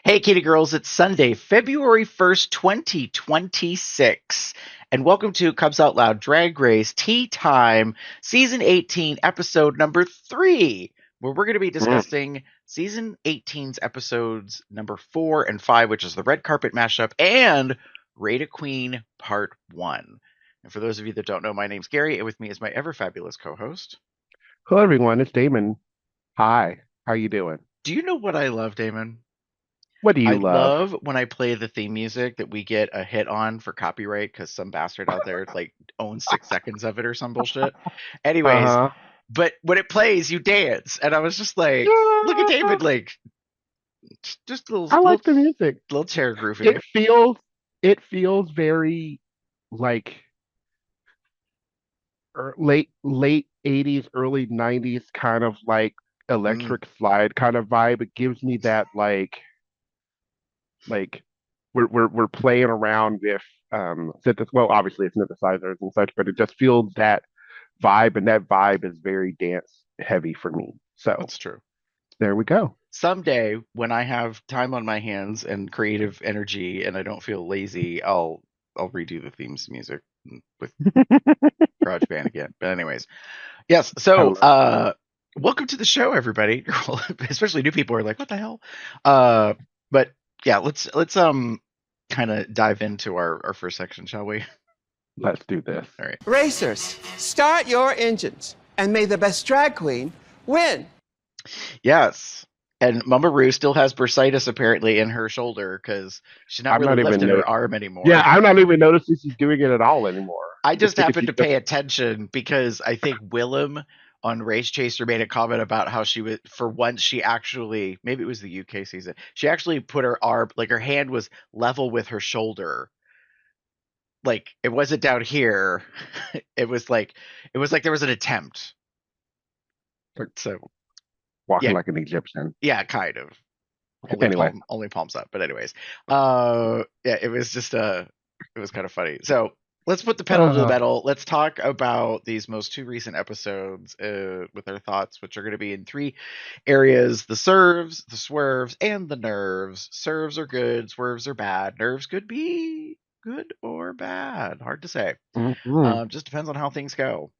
Hey, Kitty Girls, it's Sunday, February 1st, 2026, and welcome to Cubs Out Loud Drag Race T-Time, Season 18, Episode number 3, where we're going to be Mm. discussing Season 18's episodes number 4 and 5, which is the Red Carpet Mashup, and Rate a Queen Part 1. And for those of you that don't know, my name's Gary, and with me is my ever-fabulous co-host. Hello, everyone. It's Damon. Hi. How you doing? Do you know what I love, Damon? What do I you love? love when I play the theme music that we get a hit on for copyright because some bastard out there like owns 6 seconds of it or some bullshit. Anyways, Uh-huh. but when it plays, you dance, and I was just like, look at Yeah. David, like just little I little like the music. little chair grooving. It feels it feels very like late 80s, early 90s kind of like Mm, electric slide kind of vibe. It gives me that like we're playing around with well, obviously it's synthesizers and such, but it just feels that vibe, and that vibe is very dance heavy for me. So that's true. there we go. Someday, when I have time on my hands and creative energy, and I don't feel lazy, I'll redo the themes music with GarageBand again. But anyways, yes. I So, love it. welcome to the show, everybody. Especially new people are like, "What the hell?" Uh, but yeah, let's kind of dive into our first section, shall we? Let's do this. All right. Racers, start your engines, and may the best drag queen win. Yes. And Mama Roo still has bursitis apparently in her shoulder because she's not I'm really not even lifting her noticing. arm Yeah, anymore. I'm not even noticing she's doing it at all anymore. I I'm just just thinking happened she's to just pay attention because I think Willem on Race Chaser made a comment about how she was, for once, she actually, maybe it was the UK season, she actually put her arm, like her hand was level with her shoulder. Like it wasn't down here. It was like there was an attempt. like So walking yeah, like an Egyptian. yeah, kind of. Only Anyway. palms up. But anyways, yeah, it was just it was kind of funny. So let's put the pedal to the Uh, metal. Let's talk about these most two recent episodes with our thoughts, which are going to be in three areas: the serves, the swerves, and the nerves. Serves are good, swerves are bad. Nerves could be good or bad. Hard to say. mhm. Just depends on how things go.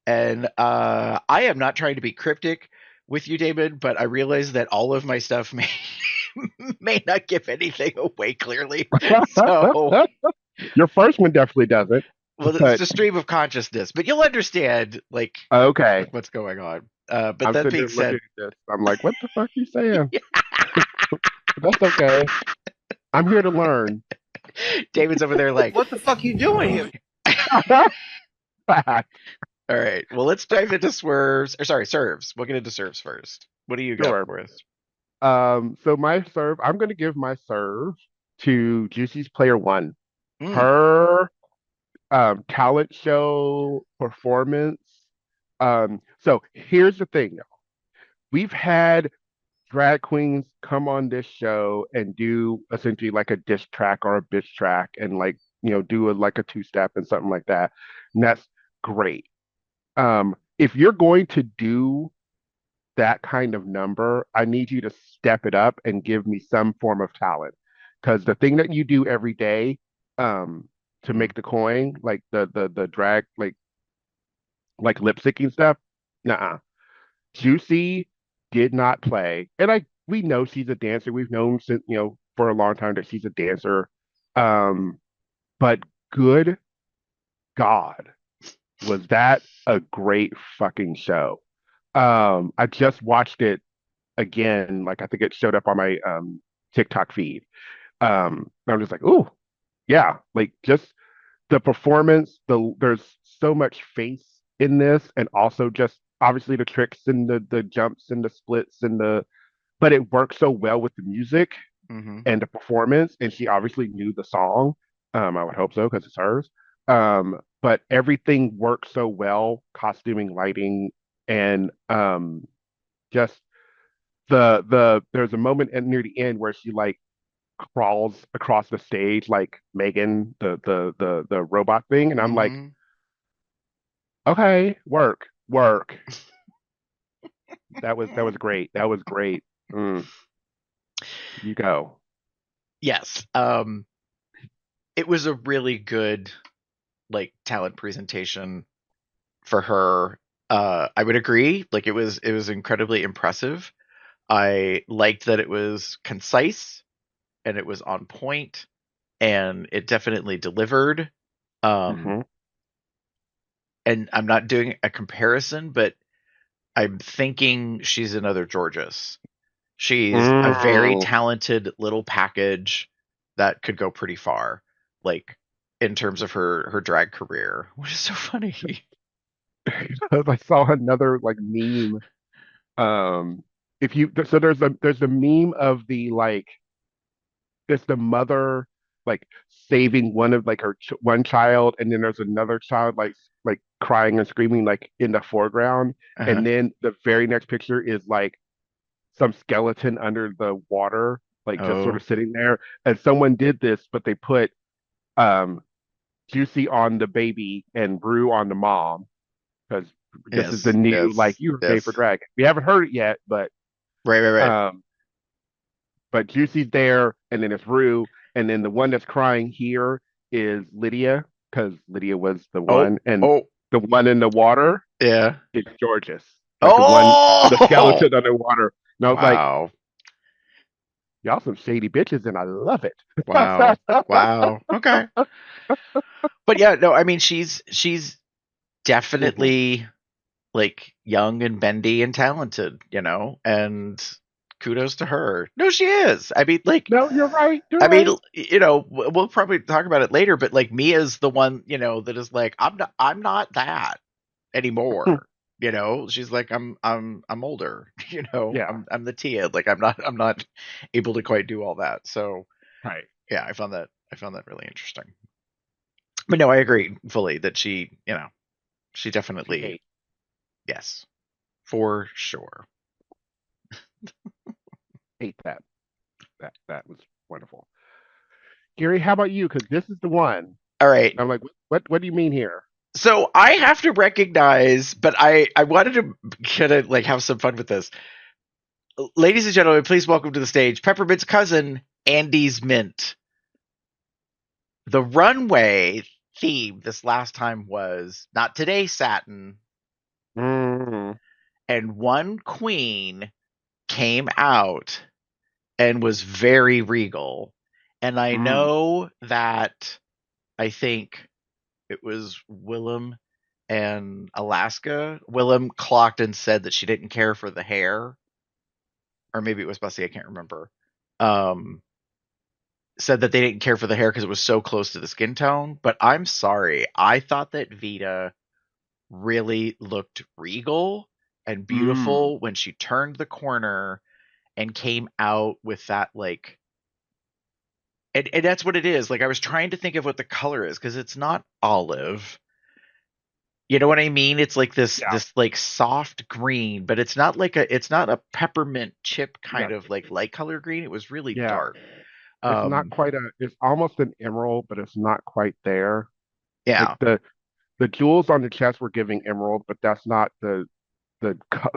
And I am not trying to be cryptic with you, David, but I realize that all of my stuff may may not give anything away clearly. So, Your first one definitely doesn't, well, it's but a stream of consciousness, but you'll understand like okay. what's going on. But I'm that sitting being there looking said, at this. I'm like, what the fuck are you saying? That's okay. I'm here to learn. David's over there like, What the fuck you doing here? all right, well, let's dive into swerves, or sorry, serves. We'll get into serves first. What do you got Sure. for us? So my serve, I'm gonna give my serve to Juicy's player one. Mm, Her talent show performance. So here's the thing, though. We've had drag queens come on this show and do essentially like a diss track or a bitch track and like, do like a two-step and something like that. And that's great. If you're going to do that kind of number, I need you to step it up and give me some form of talent. Because the thing that you do every day, um, to mm. make the coin, like the drag, like lip syncing stuff, nah. Juicy did not play, and we know she's a dancer. We've known since for a long time that she's a dancer. Um, but good God, was that a great fucking show? I just watched it again. Like I think it showed up on my TikTok feed. And I'm just like, ooh, yeah, like just the performance. There's so much face in this, and also just obviously the tricks and the jumps and the splits but it works so well with the music Mm-hmm. and the performance. And she obviously knew the song. I would hope so because it's hers. But everything works so well, costuming, lighting, and just there's a moment near the end where she like crawls across the stage like Megan, the robot thing, and I'm like, Mm-hmm. okay, work. That was great. That was great. Mm, you go. yes, it was a really good like talent presentation for her. I would agree. Like it was incredibly impressive. I liked that it was concise and it was on point and it definitely delivered. Um, Hmm. and I'm not doing a comparison, but I'm thinking she's another Georges. She's a very Mm. talented little package that could go pretty far, like in terms of her drag career, which is so funny. I saw another like meme. Um, if you so there's a meme of the like there's the mother like saving one of like her one child, and then there's another child like crying and screaming like in the foreground, Uh-huh. and then the very next picture is like some skeleton under the water, like just sort Oh, of sitting there. And someone did this, but they put um Juicy on the baby and Brew on the mom because this is the yes, new like yes, you were made for yes. drag. We haven't heard it yet, Right, right, right. um but Juicy's there, and then it's Rue, and then the one that's crying here is Lydia, because Lydia was the Oh, one, and oh, the one in the water yeah. is Georges, like the Oh, skeleton underwater. And I was like, wow, y'all some shady bitches, and I love it. wow, wow. Okay, but yeah, no, I mean she's Hmm. definitely like young and bendy and talented, and kudos to her. No, she is. I mean, like, No, you're right. You're I mean, right. we'll probably talk about it later, but like Mia's the one, that is like, I'm not that anymore. She's like, I'm older. Yeah. I'm the Tia. Like, I'm not able to quite do all that. So Right. yeah, I found that really interesting. But no, I agree fully that she She definitely, ate. yes, for sure. Ate that. That was wonderful. Gary, how about you? Because this is the one. All right. I'm like, what do you mean here? So I have to recognize, but I wanted to kind of like have some fun with this. Ladies and gentlemen, please welcome to the stage Peppermint's cousin, Andy's Mint. The runway theme this last time was Not Today, Satin, Mm, and one queen came out and was very regal. And I mm, know that I think it was Willem and Alaska. Willem clocked and said that she didn't care for the hair, or maybe it was Bussy, I can't remember. Um, Said that they didn't care for the hair because it was so close to the skin tone. But I'm sorry, I thought that Vita really looked regal and mm. beautiful when she turned the corner and came out with that like, and that's what it is. Like I was trying to think of what the color is because it's not olive. You know what I mean? It's like this Yeah. this like soft green, but it's not a peppermint chip kind Yeah. of like light color green. It was really Yeah. dark. It's not Um quite it's almost an emerald, but it's not quite there. Like yeah. the jewels on the chest were giving emerald, but that's not the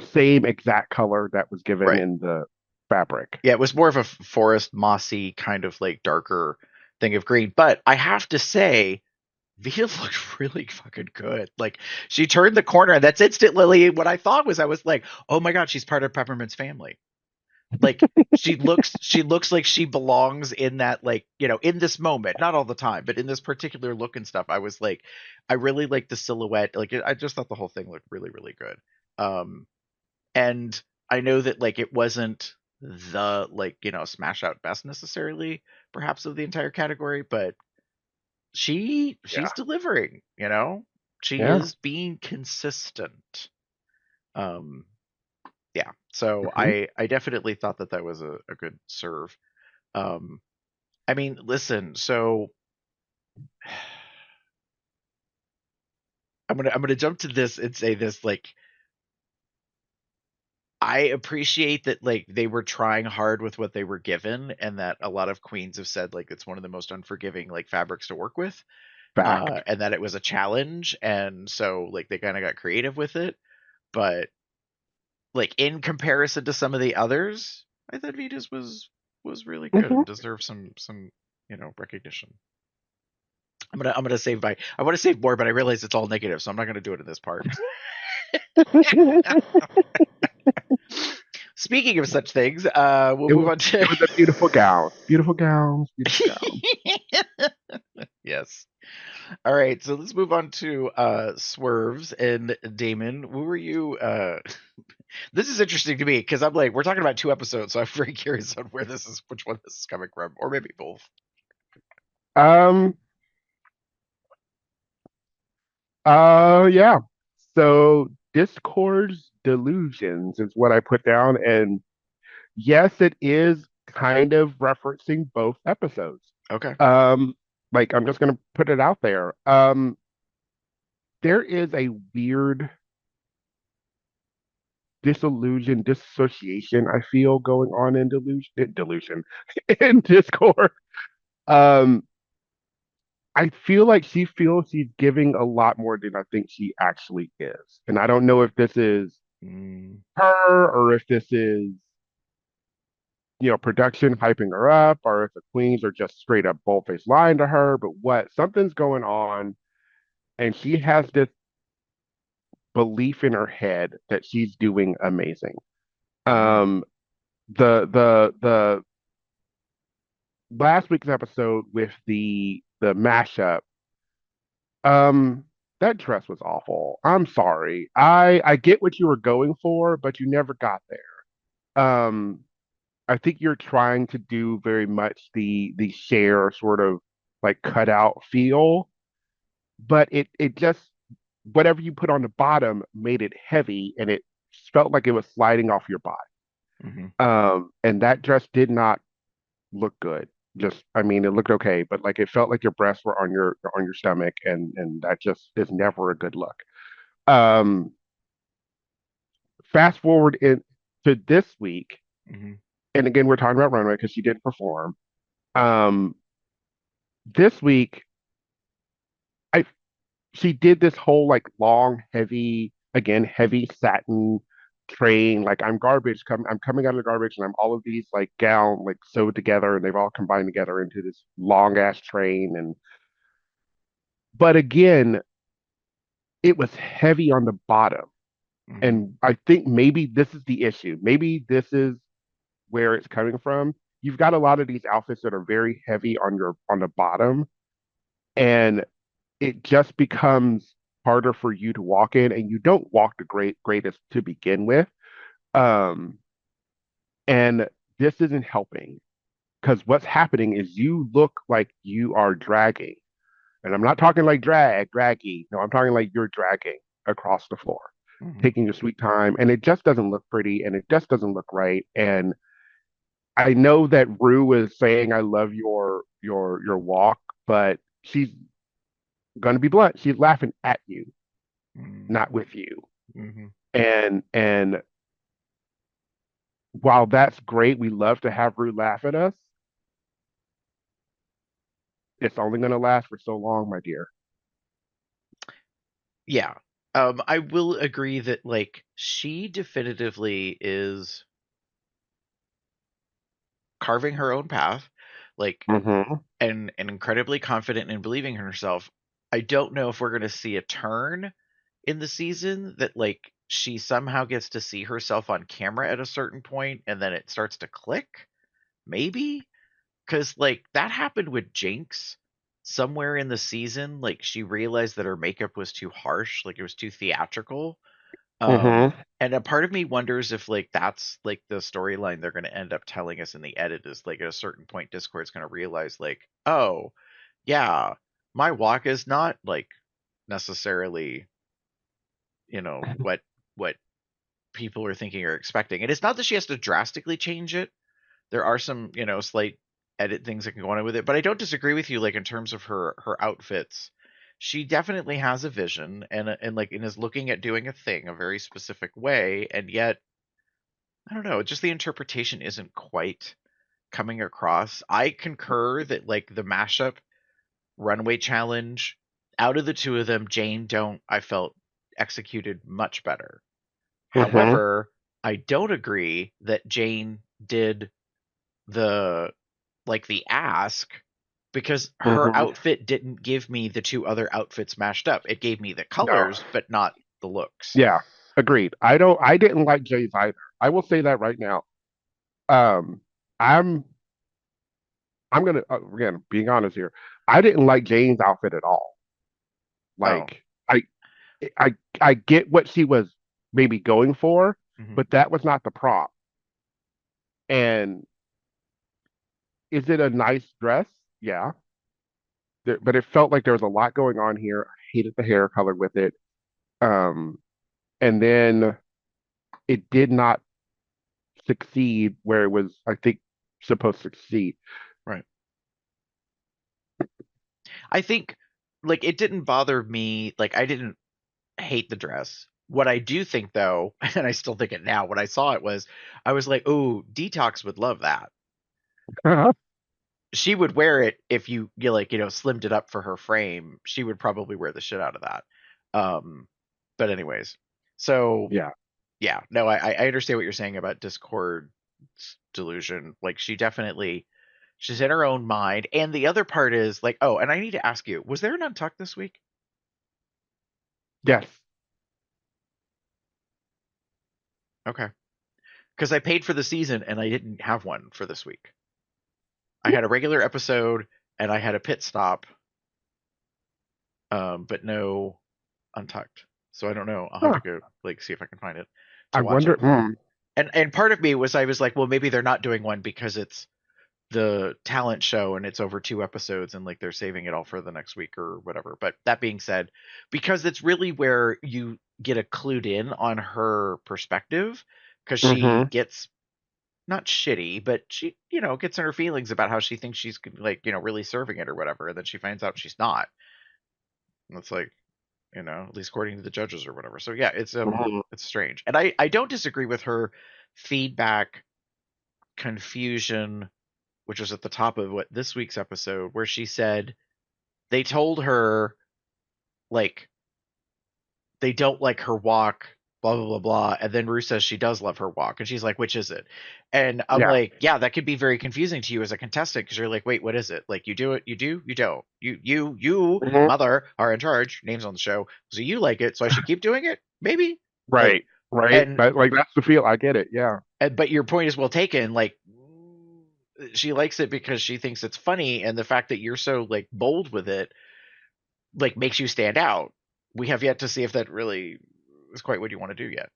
same exact color that was given Right. in the fabric. Yeah, it was more of a forest mossy kind of like darker thing of green. But I have to say, Vita looked really fucking good. Like she turned the corner and that's instantly what I thought was I was like, oh my god, she's part of Peppermint's family. Like she looks like she belongs in that like, in this moment, not all the time, but in this particular look and stuff. I was like, I really like the silhouette. Like I just thought the whole thing looked really, really good. Um and I know that like it wasn't the like, smash out best necessarily perhaps of the entire category, but Yeah. she's delivering, she Yeah. is being consistent. um yeah, so Hmm. I definitely thought that that was a good serve. um I mean, listen, so I'm gonna jump to this and say this, like, I appreciate that like they were trying hard with what they were given, and that a lot of queens have said like it's one of the most unforgiving like fabrics to work with, Fact. and that it was a challenge, and so like they kind of got creative with it. But like in comparison to some of the others, I thought Vita's was was really good Hmm. and deserves some recognition. I'm gonna save my I want to save more, but I realize it's all negative, so I'm not gonna do it in this part. Speaking of such things, we'll It move was on it to was a beautiful gown. Beautiful gowns, beautiful gowns. yes. All right, so let's move on to swerves and Damon. Who were you? This is interesting to me because I'm like, we're talking about 2 episodes, so I'm very curious on which one this is coming from, or maybe both. Um yeah. So Discord's delusions is what I put down, and yes, it is kind of referencing both episodes. Okay. Um, like I'm just gonna put it out there. There is a weird dissociation I feel going on in delusion in Discord. Um, I feel like she feels she's giving a lot more than I think she actually is, and I don't know if this is Mm, her or if this is production hyping her up, or if the queens are just straight up boldface lying to her. But what something's going on, and she has this belief in her head that she's doing amazing. mm, Um, the last week's episode with the mashup, um, that dress was awful. I'm sorry. I get what you were going for, but you never got there. I think you're trying to do very much the share sort of like cutout feel, but it just whatever you put on the bottom made it heavy and it felt like it was sliding off your body. hmm And that dress did not look good. Just I mean, it looked okay, but like it felt like your breasts were on your stomach, and that just is never a good look. Um, Fast forward in to this week, hmm and again we're talking about runway because she did perform. Um, this week, I she did this whole like long, heavy, again, heavy satin train. Like I'm coming out of the garbage and I'm all of these like gown like sewed together and they've all combined together into this long ass train. And but again, it was heavy on the bottom. hmm And I think maybe this is the issue. Maybe this is where it's coming from. You've got a lot of these outfits that are very heavy on the bottom, and it just becomes harder for you to walk in, and you don't walk the greatest to begin with. Um, and this isn't helping because what's happening is you look like you are dragging, and I'm not talking like draggy. No, I'm talking like you're dragging across the floor, hmm taking your sweet time, and it just doesn't look pretty, and it just doesn't look right. And I know that Rue is saying I love your walk, but she's gonna be blunt. She's laughing at you, not with you. hmm And while that's great, we love to have Rue laugh at us. It's only gonna last for so long, my dear. Yeah. I will agree that like she definitively is carving her own path, like Mm-hmm. and incredibly confident in believing in herself. I don't know if we're gonna see a turn in the season that like she somehow gets to see herself on camera at a certain point and then it starts to click. Maybe because like that happened with Jinx somewhere in the season. Like she realized that her makeup was too harsh, like it was too theatrical. Mm-hmm. And a part of me wonders if like that's like the storyline they're going to end up telling us in the edit is like at a certain point Discord's going to realize like, oh yeah, my walk is not like necessarily what people are thinking or expecting. And it's not that she has to drastically change it. There are some slight edit things that can go on with it, but I don't disagree with you like in terms of her outfits. She definitely has a vision and like and is looking at doing a thing a very specific way, and yet I don't know, just the interpretation isn't quite coming across. I concur that like the mashup runway challenge, out of the two of them, Jane don't I felt executed much better. Mm-hmm. However, I don't agree that Jane did the the ask, because her Mm-hmm. outfit didn't give me the two other outfits mashed up. It gave me the No. colors, but not the looks. Yeah. Agreed. I didn't like Jay's either. I will say that right now. Um, I'm I'm gonna again being honest here. I didn't like Jane's outfit at all. Oh. Like I get what she was maybe going for, Hmm. but that was not the prop. And is it a nice dress? Yeah. But it felt like there was a lot going on here. I hated the hair color with it. Um, and then it did not succeed where it was, I think, supposed to succeed. Right. I think it didn't bother me. I didn't hate the dress. What I do think though, and I still think it now, when I saw it was, I was like, oh, Detox would love that. She would wear it if you slimmed it up for her frame. She would probably wear the shit out of that. But anyways, so Yeah. yeah, no, I understand what you're saying about Discord's delusion. She's in her own mind. And the other part is oh, and I need to ask you, was there an Untucked this week? Yes. Okay. Because I paid for the season and I didn't have one for this week. I had a regular episode and I had a pit stop, but no Untucked. So I don't know. I'll have Huh. to go see if I can find it I to watch it. wonder. And part of me was, I was like, well, maybe they're not doing one because it's the talent show and it's over 2 episodes and they're saving it all for the next week or whatever. But that being said, because it's really where you get a clued in on her perspective, because she Mm-hmm. gets not shitty, but she gets in her feelings about how she thinks she's really serving it or whatever, and then she finds out she's not. And it's at least according to the judges or whatever. So yeah, Mm-hmm. it's strange. And I don't disagree with her feedback confusion, which was at the top of what this week's episode, where she said they told her like they don't like her walk, blah blah blah blah, and then Ruth says she does love her walk, and she's like, which is it? And I'm Yeah. like, yeah, that could be very confusing to you as a contestant, because you're like, wait, what is it? You do it, you do, you don't, you Mm-hmm. mother are in charge, names on the show, so you like it, so I should keep doing it, maybe. like Right. Right. and But that's the feel. I get it. Yeah. but your point is well taken. She likes it because she thinks it's funny, and the fact that you're so bold with it makes you stand out. We have yet to see if that really is quite what you want to do yet.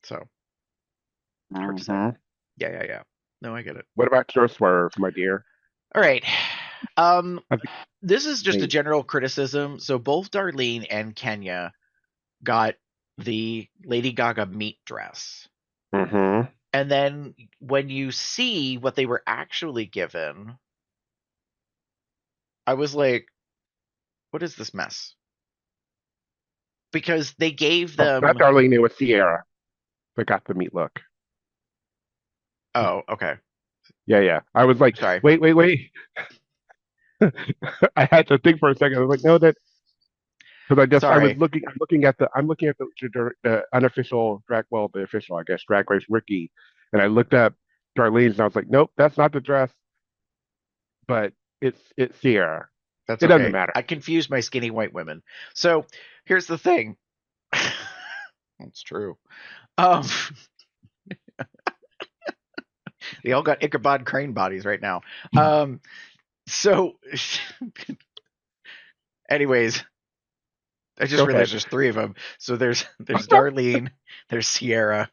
So it's hard to say. Mm-hmm. Yeah. No, I get it. What about your swerve, my dear? All right. Um, I think this is just a they- general criticism. So both Darlene and Kenya got the Lady Gaga meat dress. Mhm. And then when you see what they were actually given, I was like, what is this mess? Because they gave Oh, them. not Darlene. It was Sierra. That got the meat look. Oh, okay. Yeah. I was like, Sorry. wait. I had to think for a second. I was like, no, that because I was Sorry. looking. I'm looking at the unofficial drag, well, the official, I guess, Drag Race Wiki, and I looked up Darlene's, and I was like, nope, that's not the dress, but it's Sierra. That's It doesn't okay. matter. I confused my skinny white women. So here's the thing. That's true. Um, they all got Ichabod Crane bodies right now. So, anyways, I just Go realized ahead. there's 3 of them. So there's Darlene, there's Sierra,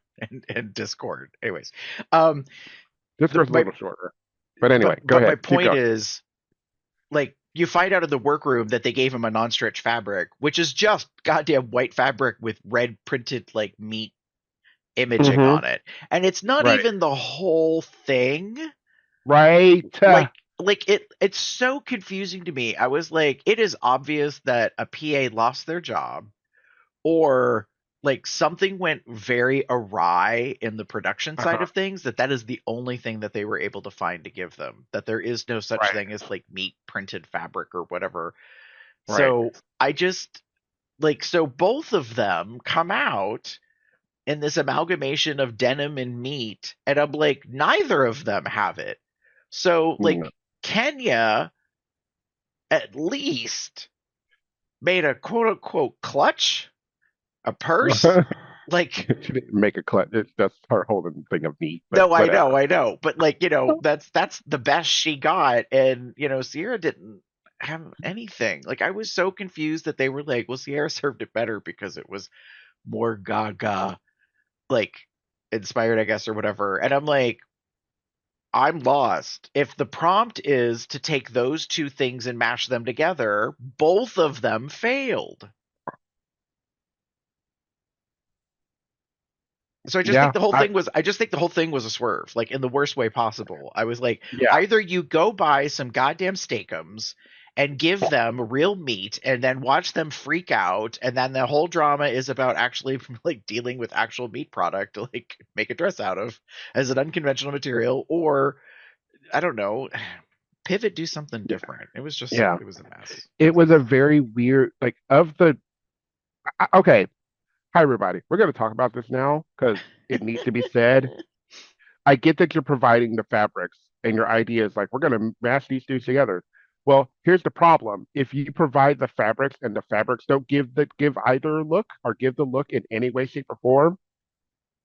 and Discord. Anyways, This girl's a my little shorter, but anyway, go but my ahead. Keep point going. is, you find out in the workroom that they gave him a non-stretch fabric, which is just goddamn white fabric with red printed meat imaging Hmm. on it, and it's not Right. even the whole thing. Right. It's so confusing to me. I was like, it is obvious that a PA lost their job, or something went very awry in the production side Uh-huh. of things, that is the only thing that they were able to find to give them, that there is no such Right. thing as meat printed fabric or whatever. Right. So I just so both of them come out in this amalgamation of denim and meat, and I'm like, neither of them have it. So like Kenya at least made a quote unquote clutch, a purse. Like She didn't make a clutch. It's just her holding thing of meat. But no, whatever. I know. But like, that's the best she got. And Sierra didn't have anything. Like I was so confused that they were like, well, Sierra served it better because it was more gaga like inspired, I guess, or whatever. And I'm like, I'm lost. If the prompt is to take those two things and mash them together, both of them failed. So I just think Yeah, the whole thing was a swerve, like in the worst way possible. I was like, yeah, either you go buy some goddamn steakums and give them real meat and then watch them freak out, and then the whole drama is about actually like dealing with actual meat product to like make a dress out of as an unconventional material, or I don't know, pivot, do something different. It was just yeah. it was a mess. It was a very weird, like, of the. Okay, hi everybody. We're going to talk about this now because it needs to be said. I get that you're providing the fabrics and your idea is like, we're going to mash these two together. Well, here's the problem. If you provide the fabrics and the fabrics don't give either look or give the look in any way, shape, or form,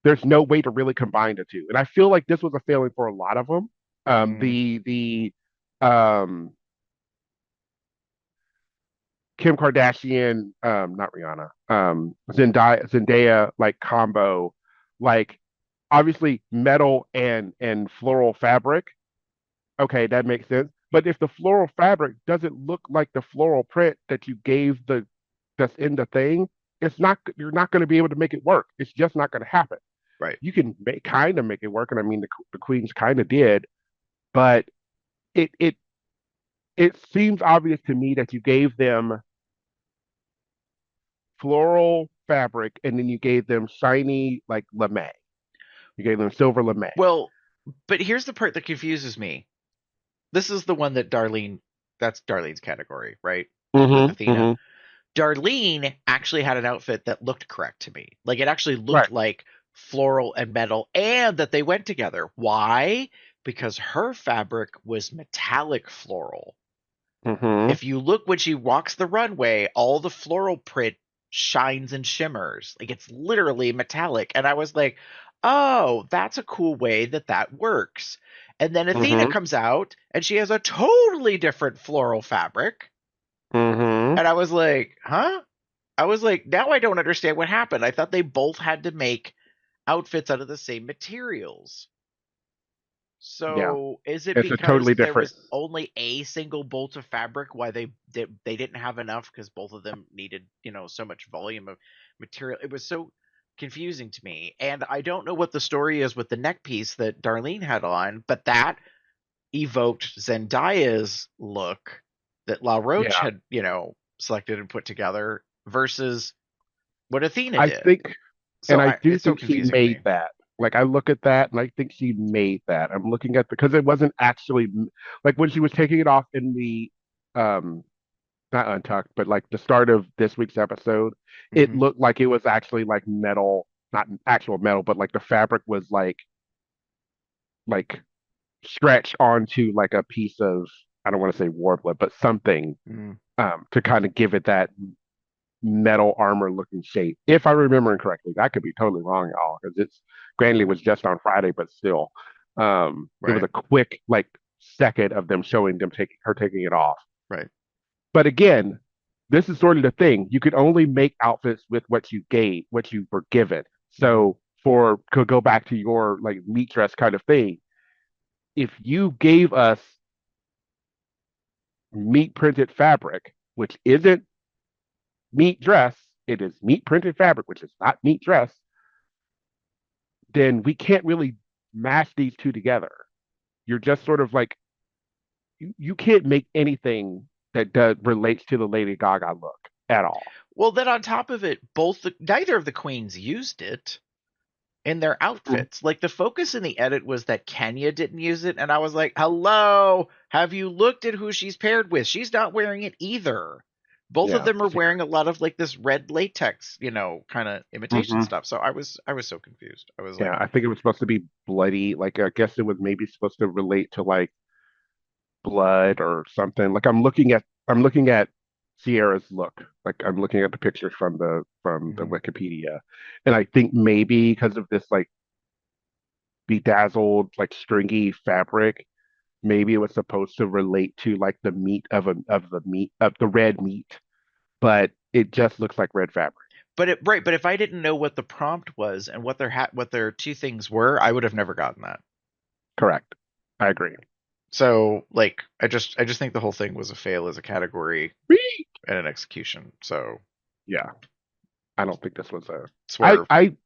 there's no way to really combine the two. And I feel like this was a failing for a lot of them. Mm. The um Kim Kardashian, not Rihanna, Zendaya like combo, like obviously metal and floral fabric. Okay, that makes sense. But if the floral fabric doesn't look like the floral print that you gave the that's in the thing, it's not you're not going to be able to make it work. It's just not going to happen. Right. You can kind of make it work, and I mean the queens kind of did, but it it it seems obvious to me that you gave them floral fabric and then you gave them shiny like lame. You gave them silver lame. Well, but here's the part that confuses me. This is the one that that's Darlene's category, right? With Mm-hmm. Athena. Mm-hmm. Darlene actually had an outfit that looked correct to me. Like it actually looked Right. like floral and metal and that they went together. Why? Because her fabric was metallic floral. Mm-hmm. If you look when she walks the runway, all the floral print shines and shimmers. Like it's literally metallic. And I was like, oh, that's a cool way that works. And then Athena Mm-hmm. comes out and she has a totally different floral fabric. Mm-hmm. And I was like, huh? I was like, now I don't understand what happened. I thought they both had to make outfits out of the same materials. Yeah. So is it It's a because totally there different. was only a single bolt of fabric why they didn't have enough because both of them needed so much volume of material? It was so confusing to me, and I don't know what the story is with the neck piece that Darlene had on, but that evoked Zendaya's look that La Roche Yeah. had selected and put together versus what Athena I did. think and So I do it's so think she confusing to me. made that. Like I look at that and I think she made that. I'm looking at because it wasn't actually like when she was taking it off in the um not untucked, but like the start of this week's episode, it Hmm. looked like it was actually like metal, not actual metal, but like the fabric was like stretched onto like a piece of I don't want to say warbler, but something Mm. to kind of give it that metal armor looking shape. If I remember correctly, that could be totally wrong, y'all, because it's granted it was just on Friday, but still, it was Right. a quick like second of them showing them taking it off. Right. But again, this is sort of the thing. You could only make outfits with what you gave, what you were given. Hmm. So for could go back to your like meat dress kind of thing, if you gave us meat printed fabric, which isn't meat dress, it is meat printed fabric, which is not meat dress, then we can't really mash these two together. You're just sort of like you can't make anything that relates to the Lady Gaga look at all. Well, then on top of it, neither of the queens used it in their outfits. Like the focus in the edit was that Kenya didn't use it, and I was like, "Hello, have you looked at who she's paired with? She's not wearing it either." both of Yeah. them are wearing a lot of like this red latex, kind of imitation Hmm. stuff. So I was so confused. I was like, Yeah, I think it was supposed to be bloody. Like I guess it was maybe supposed to relate to like blood or something. Like I'm looking at Sierra's look. Like I'm looking at the pictures from the mhm. Wikipedia, and I think maybe because of this like bedazzled like stringy fabric, maybe it was supposed to relate to like the meat of the red meat, but it just looks like red fabric. But if I didn't know what the prompt was and what their two things were, I would have never gotten that. Correct. I agree. So like I just think the whole thing was a fail as a category Whee! and an execution. So Yeah, I don't think this was a. I swerve. I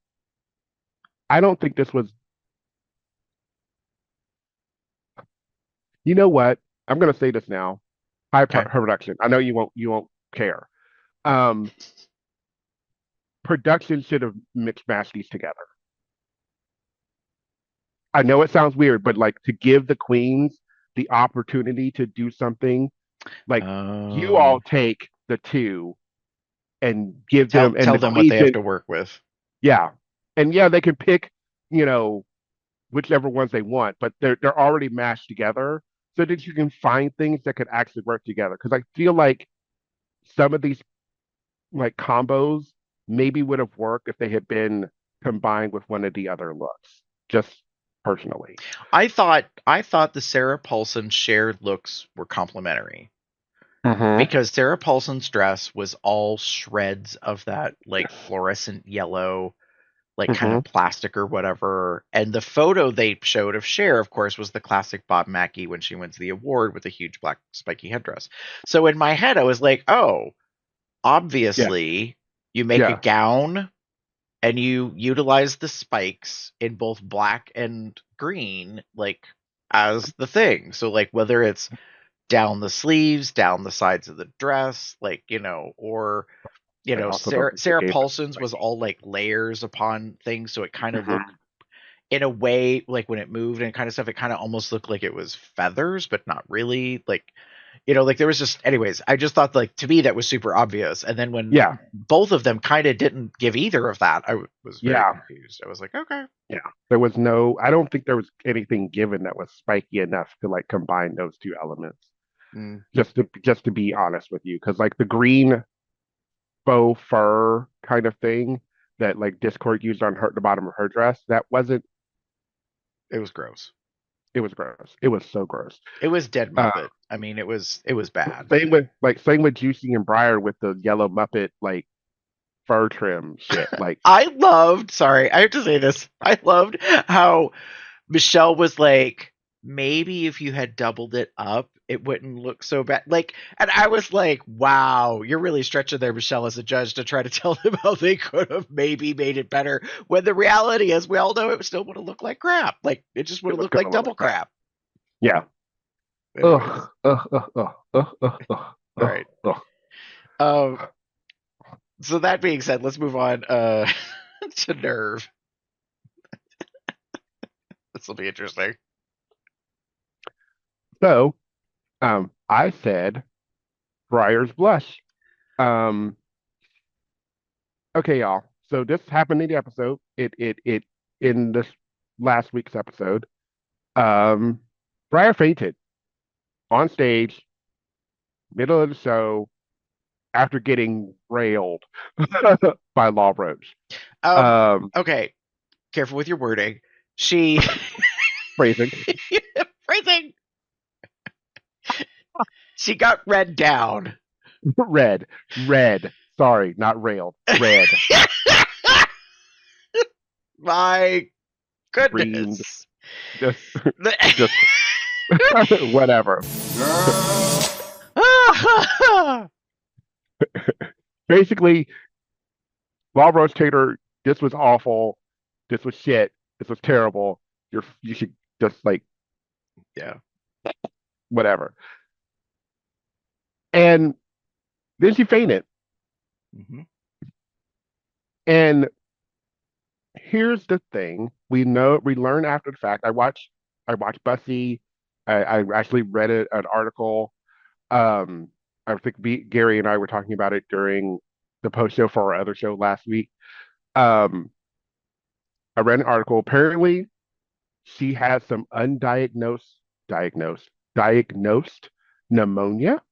I don't think this was. You know what? I'm gonna say this now. Okay. Production. I know you won't care. Um, Production should have mixed matched these together. I know it sounds weird, but like to give the queens the opportunity to do something, like you Oh, all take the two and give tell them, and tell the them what queens they have then, to work with. yeah, and yeah, they can pick, you know, whichever ones they want, but they're already mashed together so that you can find things that could actually work together. Because I feel like some of these like combos maybe would have worked if they had been combined with one of the other looks. Just personally. I thought the Sarah Paulson shared looks were complementary Mm-hmm. because Sarah Paulson's dress was all shreds of that like fluorescent yellow, like kind Mm-hmm. of plastic or whatever. And the photo they showed of Cher, of course, was the classic Bob Mackie when she wins the award with a huge black spiky headdress. So in my head, I was like, oh, Yeah. obviously you make a Yeah. gown and you utilize the spikes in both black and green, like as the thing. So like whether it's down the sleeves, down the sides of the dress, like, or I also don't think they Sarah gave her Paulson's was spiky. all like layers upon things, so it kind of looked Mm-hmm. in a way like when it moved and kind of stuff, it kind of almost looked like it was feathers, but not really. Like, like there was just, anyways, I just thought like to me that was super obvious. And then when Yeah. both of them kind of didn't give either of that, was very Yeah. confused. I was like, okay. Yeah. There was no, I don't think there was anything given that was spiky enough to like combine those two elements. Mm. Just to be honest with you, because like the green faux fur kind of thing that like Discord used on her the bottom of her dress, that wasn't. It was gross. It was gross. It was so gross. It was dead Uh, Muppet. I mean, it was bad. same with Juicy and Briar with the yellow Muppet like fur trim shit. Like, Sorry, I have to say this. I loved how Michelle was like, maybe if you had doubled it up, it wouldn't look so bad. Like, and I was like, wow, you're really stretching there, Michelle, as a judge to try to tell them how they could have maybe made it better. When the reality is, we all know it still would have looked like crap. Like, it just would it have was looked gonna like look double like crap. crap. Yeah. Anyways, Ugh. Ugh. Ugh. Ugh. Ugh. Ugh. Ugh. all Ugh. right. Ugh. Um, so that being said, let's move on to Nerve. This will be interesting. So, I said Briar's blush. Um, okay, y'all. So this happened in the episode. It in this last week's episode. Um, Briar fainted on stage, middle of the show, after getting railed by Law Roach. Um, Um, okay, careful with your wording. She Phrasing. phrasing. She got read down. Red. Red. Sorry, not railed. Red. My Reamed. goodness. Just just whatever. Basically, Law Roach Tater, this was awful. This was shit. This was terrible. You should just like Yeah. whatever. And then she fainted. Hmm. And here's the thing: we learn after the fact. I watched Bussy. I actually read an article. Um, I think Gary and I were talking about it during the post show for our other show last week. Um, I read an article. Apparently, she has some diagnosed diagnosed pneumonia,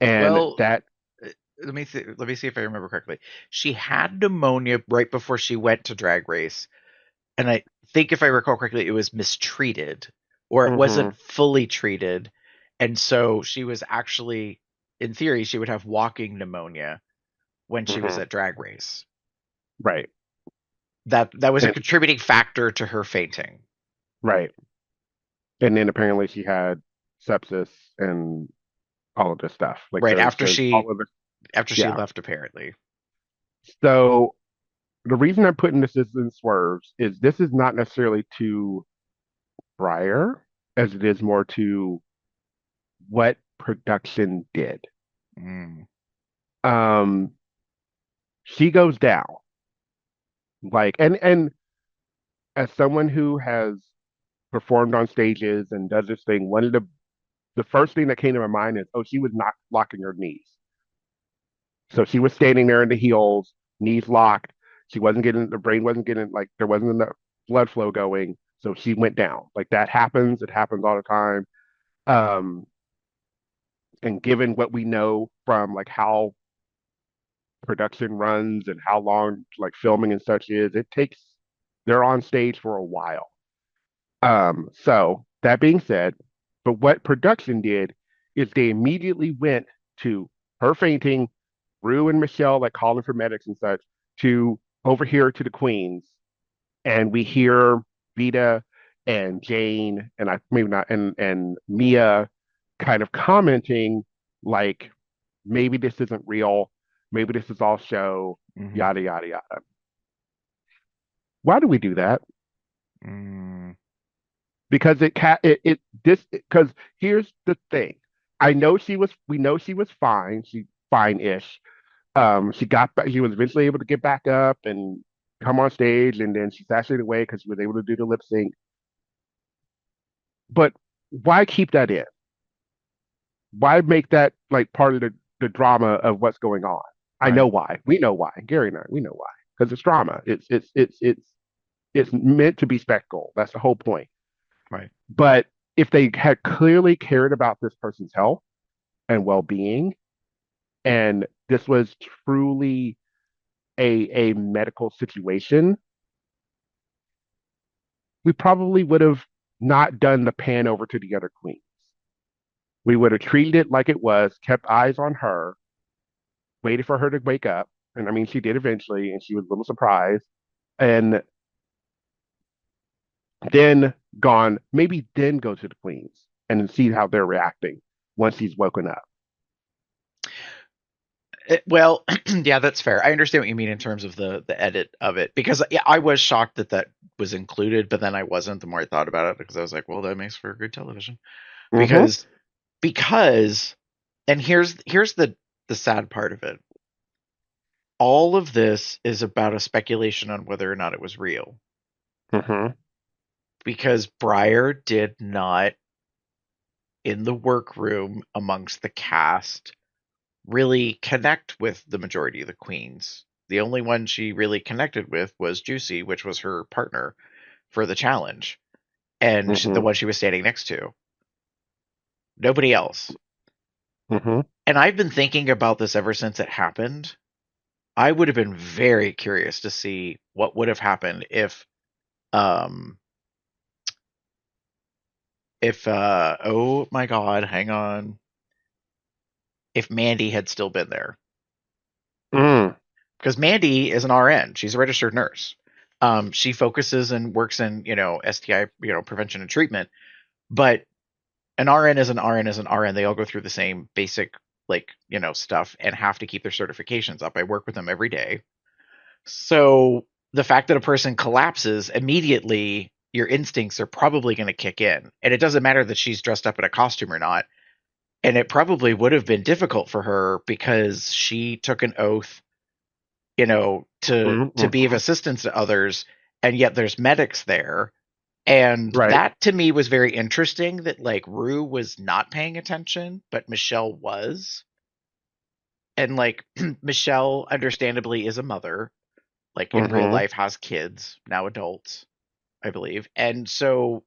and Well, that let me see if I remember correctly. She had pneumonia right before she went to Drag Race, and I think if I recall correctly, it was mistreated or it hmm wasn't fully treated, and so she was actually, in theory, she would have walking pneumonia when she was hmm at Drag Race. right That was a and contributing factor to her fainting. right, and then apparently she had sepsis and all of this stuff. Like Right there's all of it. after she Yeah. left, apparently. So the reason I'm putting this in swerves is this is not necessarily to Breyer as it is more to what production did. Mm. Um, she goes down like and as someone who has performed on stages and does this thing, one of the first thing that came to my mind is, oh, she was not locking her knees. So she was standing there in the heels, knees locked. She wasn't getting the brain wasn't getting like there wasn't enough blood flow going. So she went down. Like that happens. It happens all the time. Um, and given what we know from like how production runs and how long like filming and such is, it takes they're on stage for a while. So that being said, but what production did is they immediately went to her fainting, Rue and Michelle like calling for medics and such, to over here to the Queens, and we hear Vita and Jane and I maybe not and Mia kind of commenting like maybe this isn't real, maybe this is all show, Hmm. yada yada yada. Why do we do that? Mm. Because it this because here's the thing. I know she was we know she was fine. She fine-ish. She got back, she was eventually able to get back up and come on stage, and then she sashayed away because she was able to do the lip sync. But why keep that in? Why make that like part of the drama of what's going on? I Right. know why. We know why. Gary and I, we know why. Because it's drama. It's meant to be spectacle. That's the whole point. Right. But if they had clearly cared about this person's health and well-being, and this was truly a medical situation, we probably would have not done the pan over to the other queens. We would have treated it like it was, kept eyes on her, waited for her to wake up. And I mean, she did eventually, and she was a little surprised. And then gone, maybe then go to the queens and see how they're reacting once he's woken up. Well, yeah, that's fair. I understand what you mean in terms of the edit of it because yeah, I was shocked that that was included, but then I wasn't. The more I thought about it, because I was like, well, that makes for good television. Mm-hmm. Because because, and here's the sad part of it. All of this is about a speculation on whether or not it was real. Mm-hmm. Because Breyer did not, in the workroom amongst the cast, really connect with the majority of the queens. The only one she really connected with was Juicy, which was her partner for the challenge, and the Mm-hmm. one she was standing next to. Nobody else. Mm-hmm. And I've been thinking about this ever since it happened. I would have been very curious to see what would have happened um if oh my god, hang on. If Mandy had still been there. Mm. Because Mandy is an RN. She's a registered nurse. She focuses and works in, STI, prevention and treatment. But an RN is an RN is an RN. They all go through the same basic, like, stuff and have to keep their certifications up. I work with them every day. So the fact that a person collapses immediately, your instincts are probably going to kick in. And it doesn't matter that she's dressed up in a costume or not. And it probably would have been difficult for her because she took an oath, to be of Mm-hmm. assistance to others, and yet there's medics there, And Right. that to me was very interesting that like Rue was not paying attention, but Michelle was. And like Michelle understandably is a mother, like in real Mm-hmm. life has kids, now adults, I believe. And so,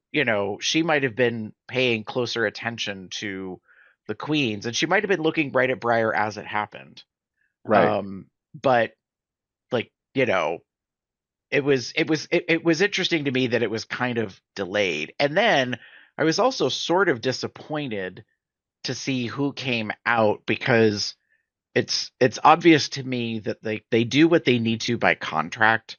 she might have been paying closer attention to the queens and she might have been looking right at Briar as it happened. Right. But like, it was interesting to me that it was kind of delayed. And then I was also sort of disappointed to see who came out because it's obvious to me that they do what they need to by contract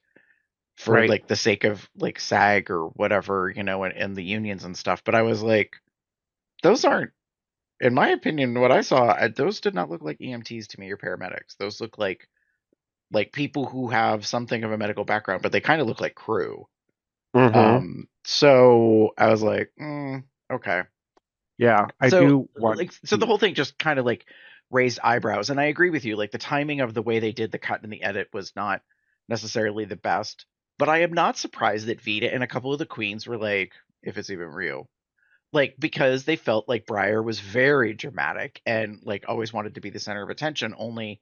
for Right. like the sake of like SAG or whatever, and the unions and stuff. But I was like, those aren't, in my opinion, what I saw, those did not look like EMTs to me or paramedics. Those look like people who have something of a medical background, but they kind of look like crew. Mm-hmm. So I was like, okay. Yeah, I So do want. so the whole thing just kind of like raised eyebrows, and I agree with you. Like the timing of the way they did the cut and the edit was not necessarily the best, but I am not surprised that Vita and a couple of the queens were like, if it's even real, like because they felt like Briar was very dramatic and like always wanted to be the center of attention. Only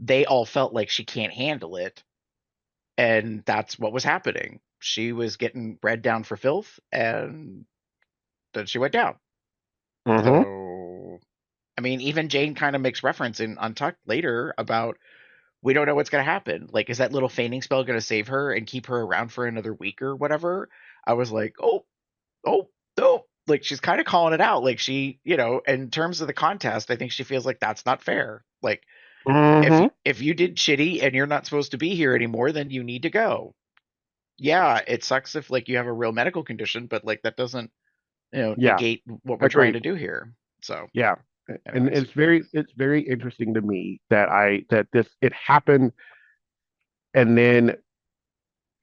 they all felt like she can't handle it, and that's what was happening. She was getting read down for filth, and then she went down. Mm-hmm. So I mean, even Jane kind of makes reference in Untucked later about we don't know what's going to happen. Like, is that little feigning spell going to save her and keep her around for another week or whatever? I was like, oh, no. Like, she's kind of calling it out. Like, she, in terms of the contest, I think she feels like that's not fair. Like, if Mm-hmm. if you did shitty and you're not supposed to be here anymore, then you need to go. Yeah, it sucks if like you have a real medical condition, but like that doesn't, Yeah, negate what we're trying agreed. to do here. So, Yeah, and anyways, it's very interesting to me that this it happened, and then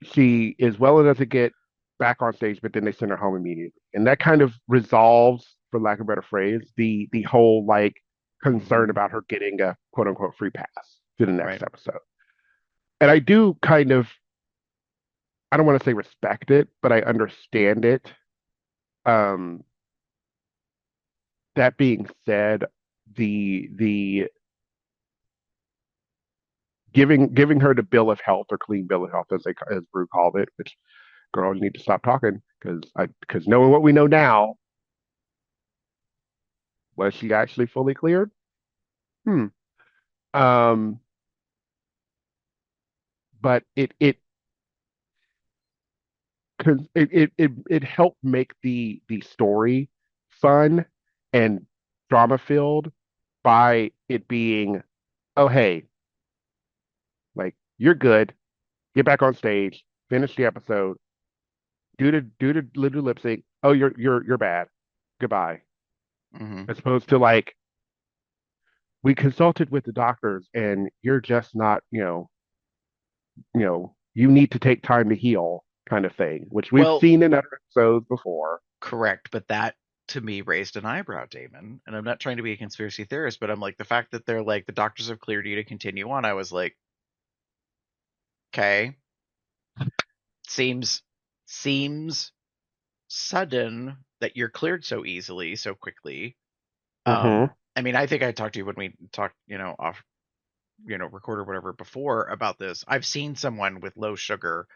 she is well enough to get back on stage, but then they send her home immediately, and that kind of resolves, for lack of a better phrase, the whole like concern hmm about her getting a quote unquote free pass to the next right. episode. And I do kind of, I don't want to say respect it, but I understand it. Um, that being said, the giving her the bill of health, or clean bill of health, as Brew called it, which, girl, you need to stop talking, because knowing what we know now, was she actually fully cleared? Hmm. Um, but it helped make the story fun and drama filled by it being, oh hey, like, you're good, get back on stage, finish the episode, do the little lip sync. Oh, you're bad. Goodbye. hmm As opposed to like, we consulted with the doctors and you're just not, you need to take time to heal, kind of thing, which we've Well, seen in other episodes before. correct, but that to me raised an eyebrow, Damon. And I'm not trying to be a conspiracy theorist, but I'm like the fact that they're like the doctors have cleared you to continue on. I was like, okay, seems seems sudden that you're cleared so easily, so quickly. Mm-hmm. I mean, I think I talked to you when we talked, off, record or whatever before about this. I've seen someone with low sugar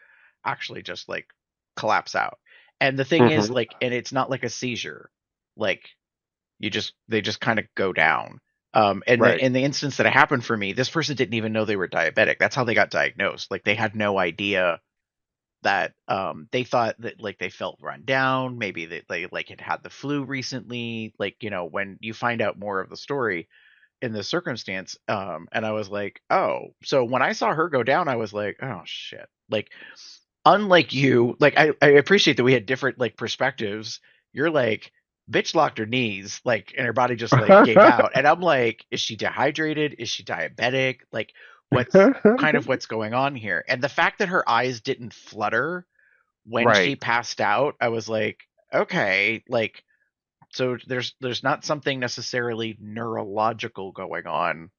actually just like collapse out. And the thing is, Mm-hmm. like, and it's not like a seizure. Like they just kind of go down. And Right. in the instance that it happened for me, this person didn't even know they were diabetic. That's how they got diagnosed. Like they had no idea that they thought that like they felt run down, maybe they like had the flu recently, like when you find out more of the story in this circumstance. And I was like, oh, so when I saw her go down, I was like, oh shit. Like unlike you, like I appreciate that we had different like perspectives. You're like, bitch locked her knees, like, and her body just like gave out. And I'm like, is she dehydrated? Is she diabetic? Like, what's kind of what's going on here? And the fact that her eyes didn't flutter when she Right. passed out, I was like, okay, like, so there's not something necessarily neurological going on,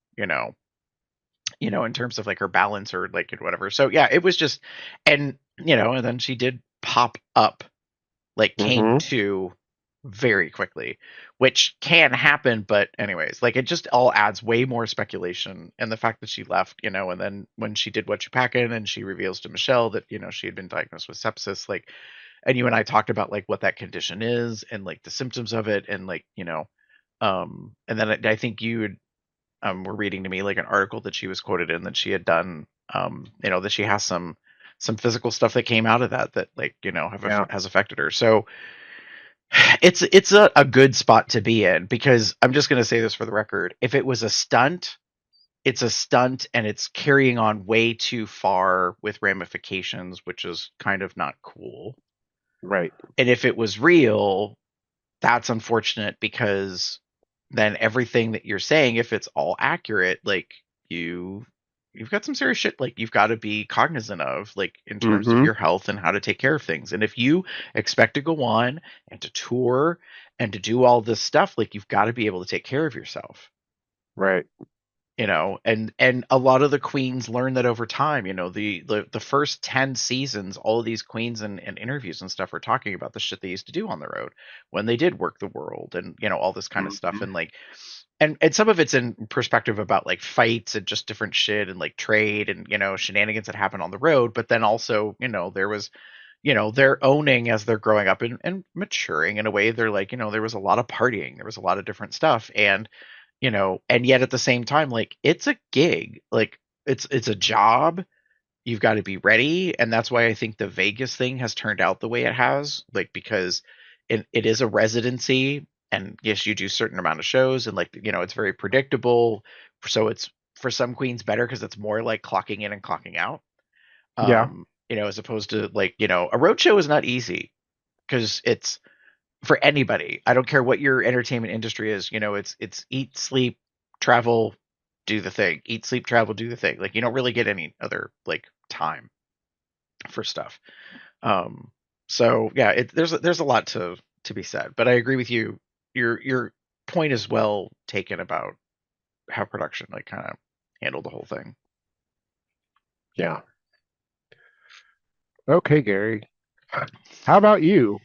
in terms of like her balance or like whatever. So yeah, it was just, and and then she did pop up like came Mm-hmm. to very quickly, which can happen. But anyways, like it just all adds way more speculation. And the fact that she left, and then when she did What You Packin' and she reveals to Michelle that, she had been diagnosed with sepsis, like, and you and I talked about like what that condition is and like the symptoms of it. And like, and then I think you were reading to me like an article that she was quoted in that she had done, that she has some physical stuff that came out of that like, Yeah. has affected her. So it's a good spot to be in, because I'm just going to say this for the record. If it was a stunt, it's a stunt and it's carrying on way too far with ramifications, which is kind of not cool. Right. And if it was real, that's unfortunate, because then everything that you're saying, if it's all accurate, like you've got some serious shit like you've got to be cognizant of, like in terms of Mm-hmm. your health and how to take care of things. And if you expect to go on and to tour and to do all this stuff, like you've got to be able to take care of yourself. Right. And a lot of the queens learn that over time. The first 10 seasons, all of these queens and interviews and stuff are talking about the shit they used to do on the road when they did work the world, and all this kind of stuff. Mm-hmm. And like, and some of it's in perspective about like fights and just different shit and like trade and shenanigans that happen on the road. But then also, there was, they're owning as they're growing up and maturing in a way. They're like, there was a lot of partying, there was a lot of different stuff. And yet at the same time, like it's a gig, like it's a job. You've got to be ready. And that's why I think the Vegas thing has turned out the way it has, like, because it is a residency. And yes, you do a certain amount of shows, and like, it's very predictable. So it's, for some queens, better because it's more like clocking in and clocking out. Yeah. As opposed to like, a road show is not easy, because it's for anybody. I don't care what your entertainment industry is. It's eat, sleep, travel, do the thing. Eat, sleep, travel, do the thing. Like you don't really get any other like time for stuff. Um, so yeah, there's a lot to be said. But I agree with you. Your point is well taken about how production like kind of handled the whole thing. Yeah. Okay, Gary. How about you?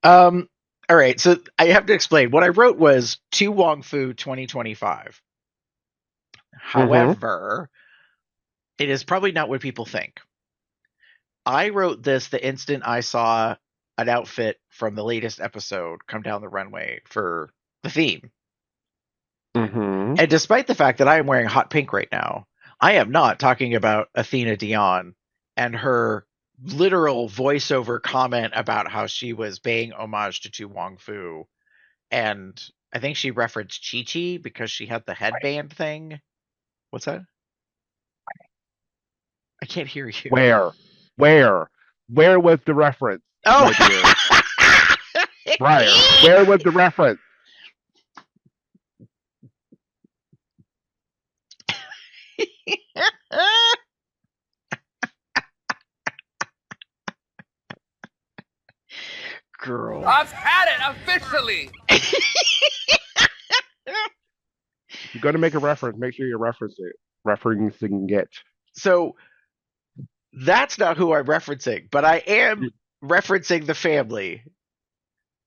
Um, all right, so I have to explain. What I wrote was to Wong Fu 2025. Mm-hmm. However, it is probably not what people think. I wrote this the instant I saw an outfit from the latest episode come down the runway for the theme. Mm-hmm. And despite the fact that I am wearing hot pink right now, I am not talking about Athena Dion and her literal voiceover comment about how she was paying homage to Tu Wong Fu. And I think she referenced Chi Chi because she had the headband thing. What's that? I can't hear you. Where? Where? Where was the reference, Oh! my dear? Briar, where was the reference? Girl. I've had it officially. If you're gonna make a reference, make sure you're referencing it. So that's not who I'm referencing, but I am referencing the family.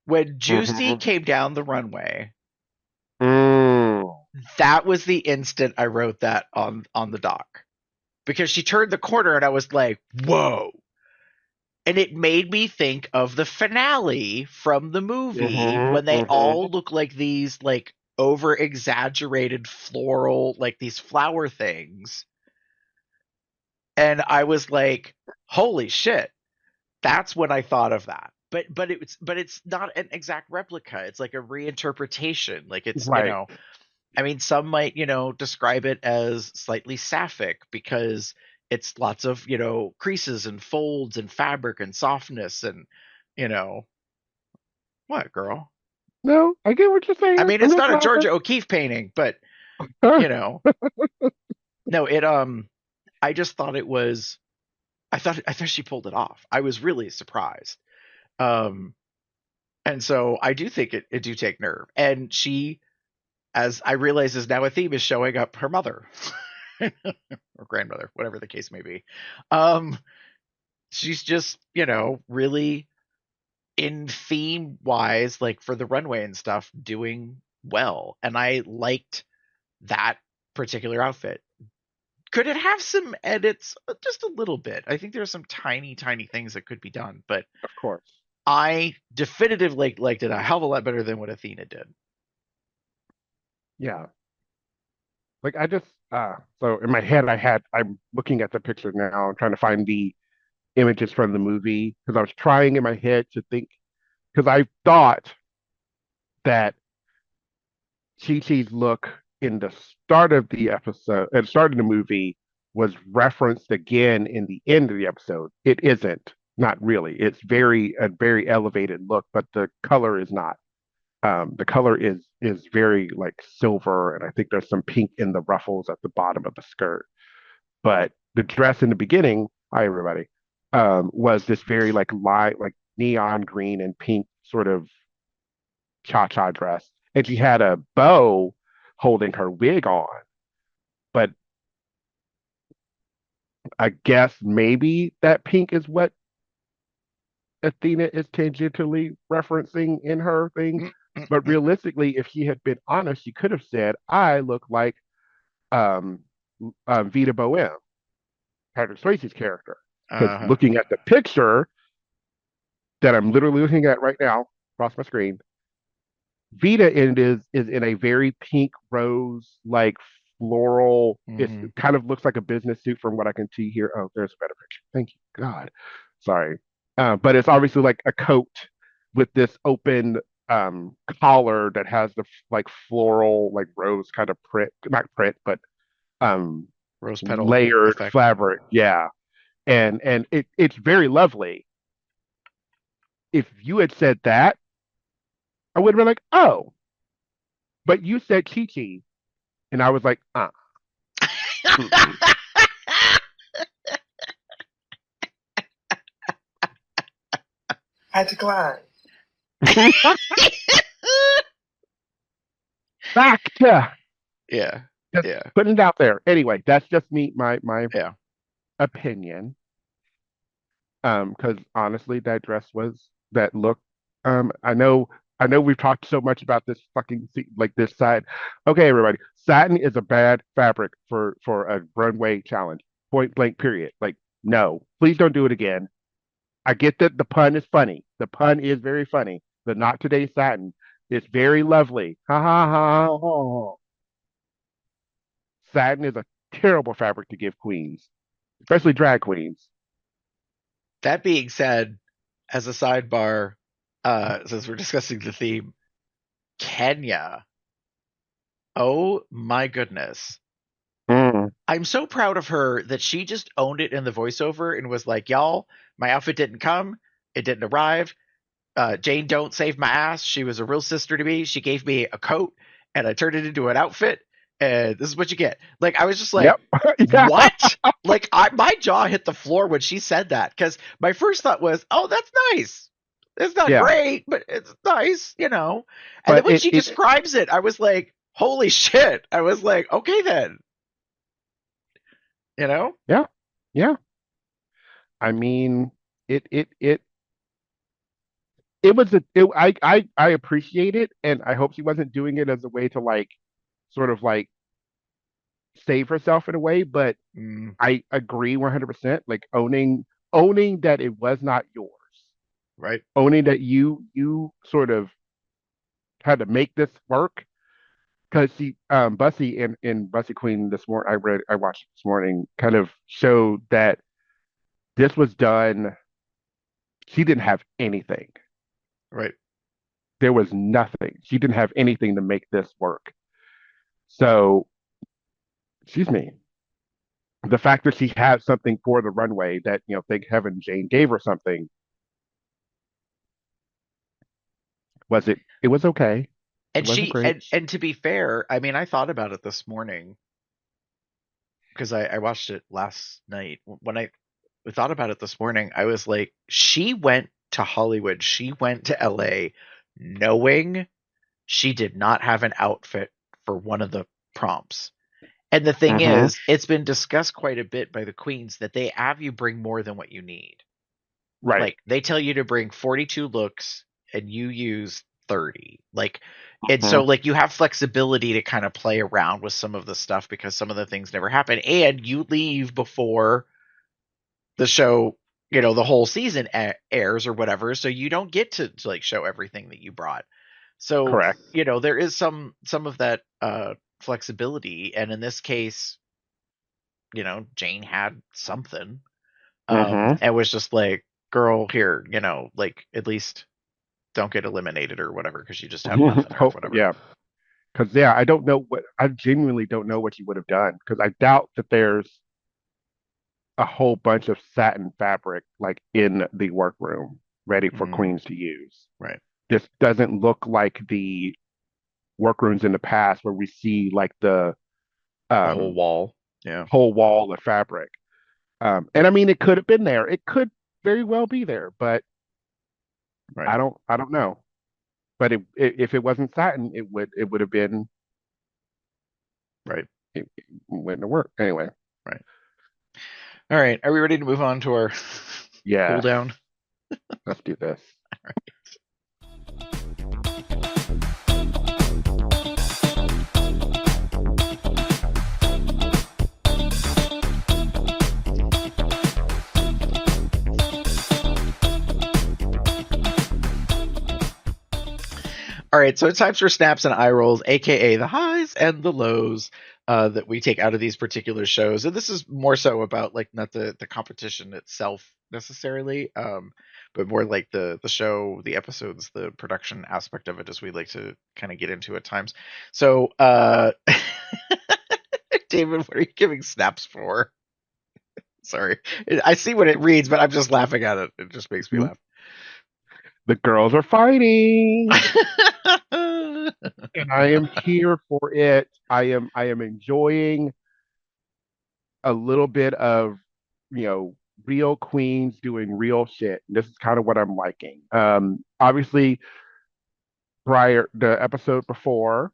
When Juicy Mm-hmm. came down the runway, Mm. that was the instant I wrote that on the doc. Because she turned the corner and I was like, whoa. And it made me think of the finale from the movie when Mm-hmm. they Mm-hmm. all look like these like over exaggerated floral, like these flower things. And I was like, holy shit. That's when I thought of that. But it's not an exact replica. It's like a reinterpretation. Like it's, Right. I mean, some might, describe it as slightly sapphic because it's lots of, creases and folds and fabric and softness and, you know, what, girl? No, I get what you're I saying. mean, I'm it's just not a laughing. Georgia O'Keeffe painting, but, Huh. you know, no, I just thought it was, I thought she pulled it off. I was really surprised. Um, and so I do think it do take nerve. And she, as I realize is now a theme, is showing up her mother or grandmother, whatever the case may be. Um, she's just, really in theme wise, like for the runway and stuff, doing well. And I liked that particular outfit. Could it have some edits? Just a little bit. I think there's some tiny, tiny things that could be done, but Of course. I definitively liked it a hell of a lot better than what Athena did. Yeah. Like I just so in my head I'm looking at the picture now, trying to find the images from the movie because I was trying in my head to think because I thought that Chi-Chi's look in the start of the episode, at the start of the movie, was referenced again in the end of the episode. It isn't, not really. It's a very elevated look, but the color is not. The color is very like silver, and I think there's some pink in the ruffles at the bottom of the skirt. But the dress in the beginning, hi everybody, was this very like light, like neon green and pink sort of cha-cha dress, and she had a bow holding her wig on. But I guess maybe that pink is what Athena is tangentially referencing in her thing. But realistically, if she had been honest, she could have said, "I look like um, Vita Bohem, Patrick Swayze's character." Because Uh-huh. looking at the picture that I'm literally looking at right now across my screen, Vita is in a very pink rose like floral. Mm-hmm. It kind of looks like a business suit from what I can see here. Oh, there's a better picture. Thank you, God. Sorry, but it's obviously like a coat with this open collar that has the like floral like rose kind of print, not print, but um Rose petal layered effect. fabric. Yeah, and it's very lovely. If you had said that, I would have been like, oh, but you said Chi Chi. And I was like, mm-mm. I decline. Fact. Yeah. Just Yeah. putting it out there. Anyway, that's just me, my Yeah. opinion. Because honestly, that look. I know we've talked so much about this fucking like this side. Okay, everybody, satin is a bad fabric for a runway challenge. Point blank. Period. Like, no, please don't do it again. I get that the pun is funny. The pun is very funny. The not today satin is very lovely. Ha ha ha. Ha, ha. Satin is a terrible fabric to give queens, especially drag queens. That being said, as a sidebar, since we're discussing the theme, Kenya. Oh my goodness. Mm. I'm so proud of her that she just owned it in the voiceover and was like, y'all, my outfit didn't come. It didn't arrive. Jane don't save my ass. She was a real sister to me. She gave me a coat and I turned it into an outfit. And this is what you get. Like, I was just like, Yep. Yeah. what? Like, my jaw hit the floor when she said that. Because my first thought was, oh, that's nice. It's not Yeah. great, but it's nice, you know? And then But when she describes it, I was like, holy shit. I was like, okay, then. You know? yeah. Yeah. I mean, it it it it was I appreciate it, and I hope she wasn't doing it as a way to like sort of like save herself in a way, but Mm, I agree 100%. Like owning that it was not yours, right? owning that you sort of had to make this work. Because she Bussy in Bussy Queen this morning, I watched this morning, kind of showed that this was done. She didn't have anything. Right. There was nothing. She didn't have anything to make this work. So, excuse me, the fact that she had something for the runway that, thank heaven Jane gave her something, it was okay. It And wasn't she great. and to be fair, I mean, I thought about it this morning because I watched it last night. When I thought about it this morning, I was like, she went to Hollywood, she went to LA knowing she did not have an outfit for one of the prompts. And the thing Mm-hmm. is, it's been discussed quite a bit by the queens that they have you bring more than what you need. Right. Like they tell you to bring 42 looks and you use 30. Like and so Mhm. like you have flexibility to kind of play around with some of the stuff because some of the things never happen and you leave before the show, the whole season airs or whatever, so you don't get to like show everything that you brought. So, Correct. there is some of that flexibility, and in this case, Jane had something, Mhm. and was just like, "Girl, here, like at least don't get eliminated or whatever because you just have nothing or whatever." Yeah. Because I don't know I genuinely don't know what you would have done because I doubt that there's a whole bunch of satin fabric like in the workroom ready for Mm, queens to use. right. This doesn't look like the workrooms in the past where we see like the The whole um, wall. Yeah. whole wall of fabric. And I mean, it could have been there. It could very well be there, but Right. I don't know. But if it wasn't satin, it would have been Right. it wouldn't have worked anyway. Right. All right. Are we ready to move on to our cool Yes, down? let's do this. All right, so it's time for snaps and eye rolls, aka the highs and the lows that we take out of these particular shows. And this is more so about like not the competition itself necessarily, but more like the show, the episodes, the production aspect of it, as we like to kind of get into at times. So, David, what are you giving snaps for? Sorry, I see what it reads, but I'm just laughing at it. It just makes me Mhm. laugh. The girls are fighting, and I am here for it. I am enjoying a little bit of real queens doing real shit. This is kind of what I'm liking. Obviously, prior the episode before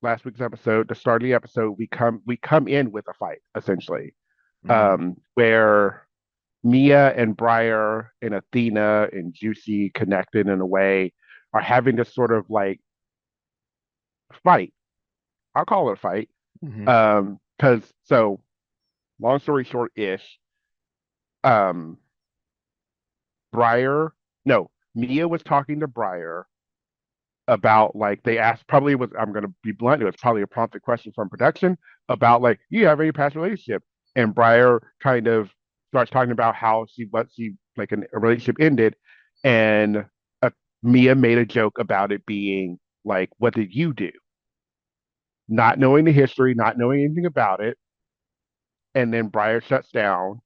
last week's episode, the start of the episode, we come in with a fight essentially, Mhm. where Mia and Briar and Athena and Juicy connected in a way are having this sort of like fight. I'll call it a fight. Mhm. Because so long story short ish, um, Briar, no, Mia was talking to Briar about like they asked probably was I'm gonna be blunt, it was probably a prompted question from production about like you have any past relationship, and Briar kind of starts talking about how she like a relationship ended, and uh, Mia made a joke about it being like what did you do, not knowing the history, not knowing anything about it, and then Briar shuts down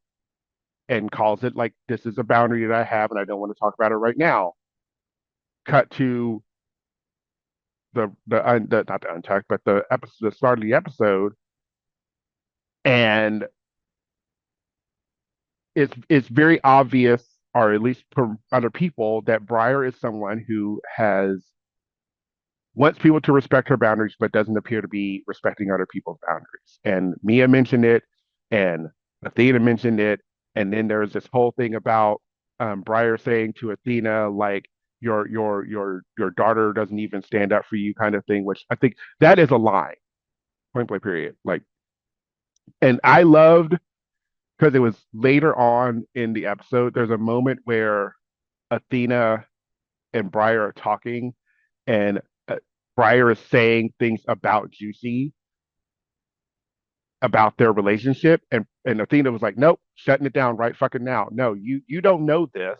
and calls it like this is a boundary that I have and I don't want to talk about it right now. Cut to the not the untucked, but the episode, the start of the episode, and it's very obvious, or at least for other people, that Briar is someone who has wants people to respect her boundaries, but doesn't appear to be respecting other people's boundaries. And Mia mentioned it, and Athena mentioned it, and then there's this whole thing about Briar saying to Athena like your daughter doesn't even stand up for you kind of thing, which I think that is a lie. Point blank period. Like, and I loved because it was later on in the episode. There's a moment where Athena and Briar are talking, and Briar is saying things about Juicy about their relationship, and Athena was like, "Nope, shutting it down right fucking now. No, you don't know this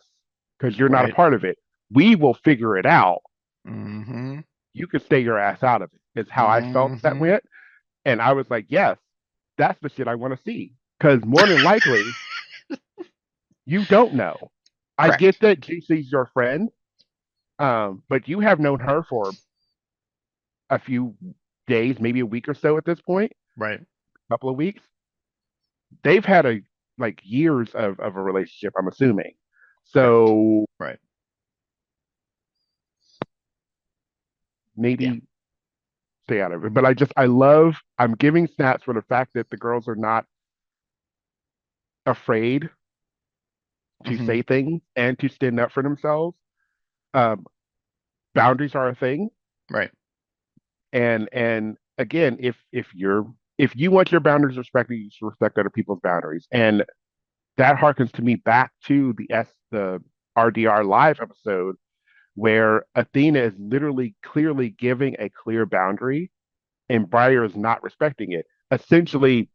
because you're not a Right. part of it. We will figure it out. Mhm. You can stay your ass out of it." Is how I felt that Mhm. went, and I was like, "Yes, that's the shit I want to see." Because more than likely, you don't know. I get Correct. that Juicy's your friend, but you have known her for a few days, maybe a week or so at this point, Right. a couple of weeks. They've had a like years of a relationship, I'm assuming. Correct. So Right. Yeah. maybe stay out of it. But I love I'm giving snaps for the fact that the girls are not afraid to Hmm. say things and to stand up for themselves. Um, Boundaries are a thing, Right. and again, if you want your boundaries respected, you should respect other people's boundaries, and that harkens to me back to the RDR live episode where Athena is literally clearly giving a clear boundary and Briar is not respecting it. Essentially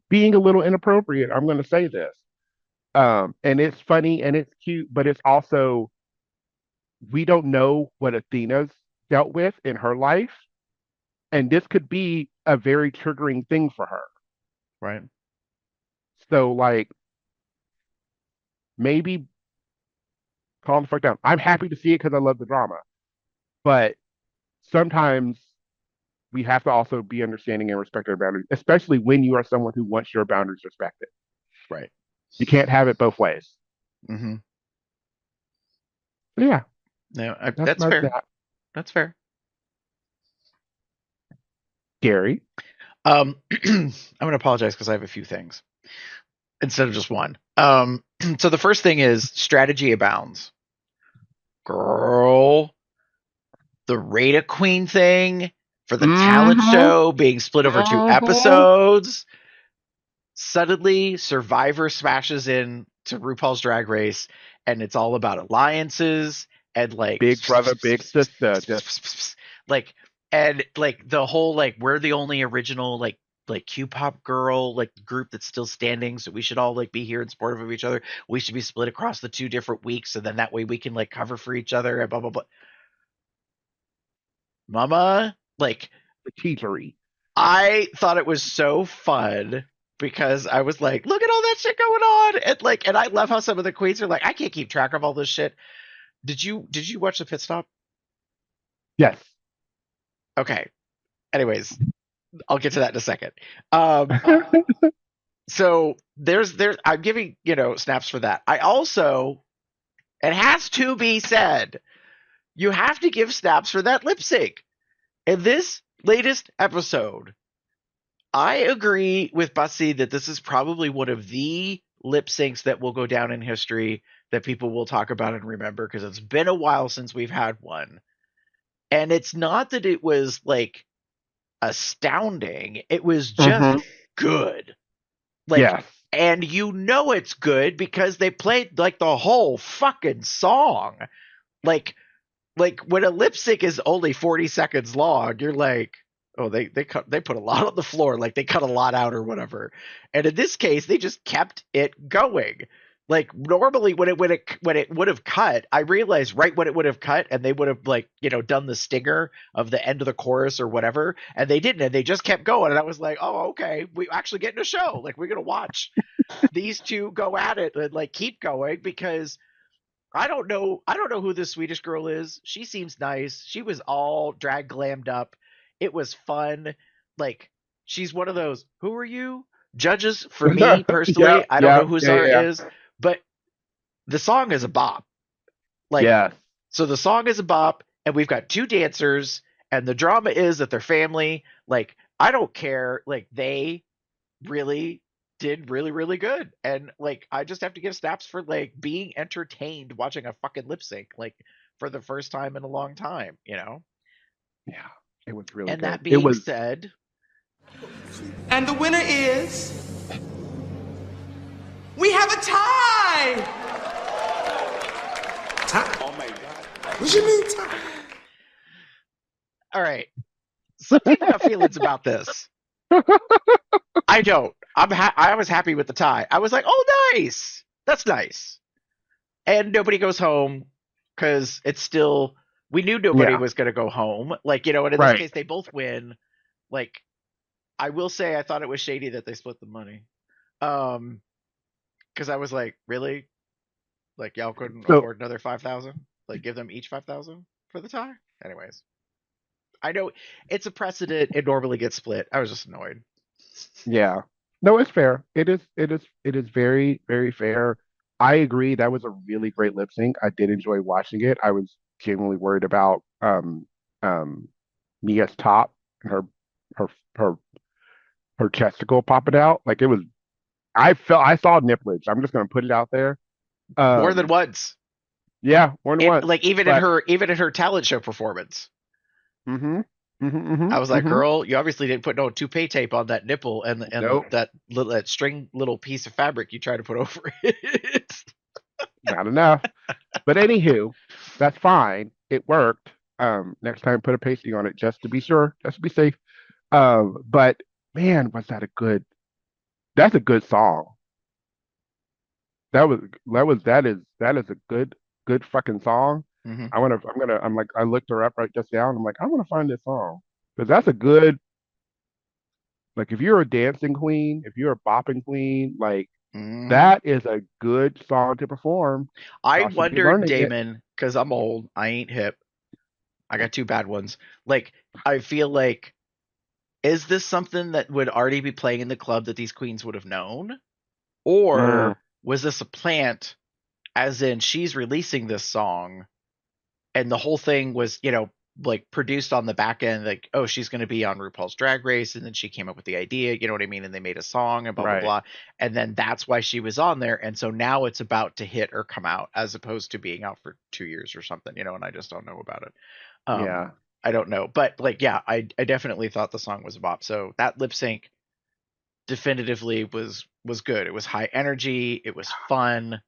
being a little inappropriate. I'm going to say this. And it's funny and it's cute, but it's also, we don't know what Athena's dealt with in her life. And this could be a very triggering thing for her. Right. So, like, maybe calm the fuck down. I'm happy to see it because I love the drama. But sometimes we have to also be understanding and respect our boundaries, especially when you are someone who wants your boundaries respected. Right. You can't have it both ways. Hmm. But yeah, No, that's that's my fair. that. That's fair. Gary. I'm gonna apologize because I have a few things instead of just one. So the first thing is strategy abounds. Girl, the Rata Queen thing for the talent Mm-hmm. show being split over two Mm-hmm. episodes. Suddenly, Survivor smashes in to RuPaul's Drag Race, and it's all about alliances and like, Big brother, big sister. Just like, and like the whole like we're the only original like Q-pop girl like group that's still standing, so we should all like be here and supportive of each other. We should be split across the 2 different weeks, and then that way we can like cover for each other and blah blah blah. Mama, like the cheatery. I thought it was so fun because I was like, look at all that shit going on. And like and I love how some of the queens are like, I can't keep track of all this shit. Did you watch the pit stop? Yes. Okay. Anyways, I'll get to that in a second. Um so there's I'm giving, snaps for that. I also it has to be said, you have to give snaps for that lip sync. In this latest episode, I agree with Bussy that this is probably one of the lip syncs that will go down in history that people will talk about and remember because it's been a while since we've had one. And it's not that it was like astounding, it was just Mm-hmm. good. Like, Yes. and it's good because they played like the whole fucking song. Like, when a lip sync is only 40 seconds long, you're like, oh, they put a lot on the floor, like they cut a lot out or whatever. And in this case, they just kept it going. Like normally when it would have cut, I realized right when it would have cut and they would have like, done the stinger of the end of the chorus or whatever, and they didn't, and they just kept going. And I was like, oh, okay, we actually getting a show. Like we're gonna watch these two go at it and like keep going because I don't know who this Swedish girl is. She seems nice. She was all drag glammed up. It was fun. Like she's one of those, who are you? Judges for me Yeah. personally. I don't Yeah. know who Yeah. Zara Yeah. is, but the song is a bop. Like Yes. so the song is a bop and we've got two dancers and the drama is that they're family. Like I don't care. Like they really did really really good, and like I just have to give snaps for like being entertained watching a fucking lip sync like for the first time in a long time. Yeah. It was really And good. that It being was. said, And the winner is. We have a tie! Tie? Oh my God. What you mean tie? all right, some people have feelings about this. I don't. I was happy with the tie. I was like, oh nice, that's nice. And nobody goes home because it's still, we knew nobody Yeah. was going to go home, and in this Right. case they both win. Like I will say I thought it was shady that they split the money. Um, because I was like, really? Like y'all couldn't So afford another 5,000? Like give them each 5,000 for the tie? Anyways, I know it's a precedent. It normally gets split. I was just annoyed. yeah. No, it's fair. It is. It is. It is very, very fair. I agree. That was a really great lip sync. I did enjoy watching it. I was genuinely worried about um Mia's top and her her her chesticle popping out. Like it was I saw nipplage. I'm just gonna put it out there. More than Um, once. yeah, more than And once. like But even in her talent show performance. mm-hmm, mm-hmm, I was like, mm-hmm. girl, you obviously didn't put no toupee tape on that nipple and Nope, that string little piece of fabric you try to put over it. not enough. But anywho, that's fine. It worked. Next time put a pasting on it just to be sure, just to be safe. But man, was that a good? That's a good song. That is a good fucking song. Hmm. I'm like I looked her up right just now and I'm like I want to find this song because that's a good like if you're a dancing queen, if you're a bopping queen, like Hmm. that is a good song to perform. I Y'all should be wondered, learning it. Damon, because I'm old, I ain't hip. I got two bad ones. Like, I feel like, is this something that would already be playing in the club that these queens would have known? Mm, Or was this a plant, as in she's releasing this song and the whole thing was, like produced on the back end, like, oh, she's going to be on RuPaul's Drag Race, and then she came up with the idea, you know what I mean? And they made a song and blah blah right. blah, and then that's why she was on there, and so now it's about to hit or come out, as opposed to being out for 2 years or something, and I just don't know about it. Um, Yeah. I don't know, but like, yeah, I definitely thought the song was a bop. So that lip sync definitively was good. It was high energy. It was fun.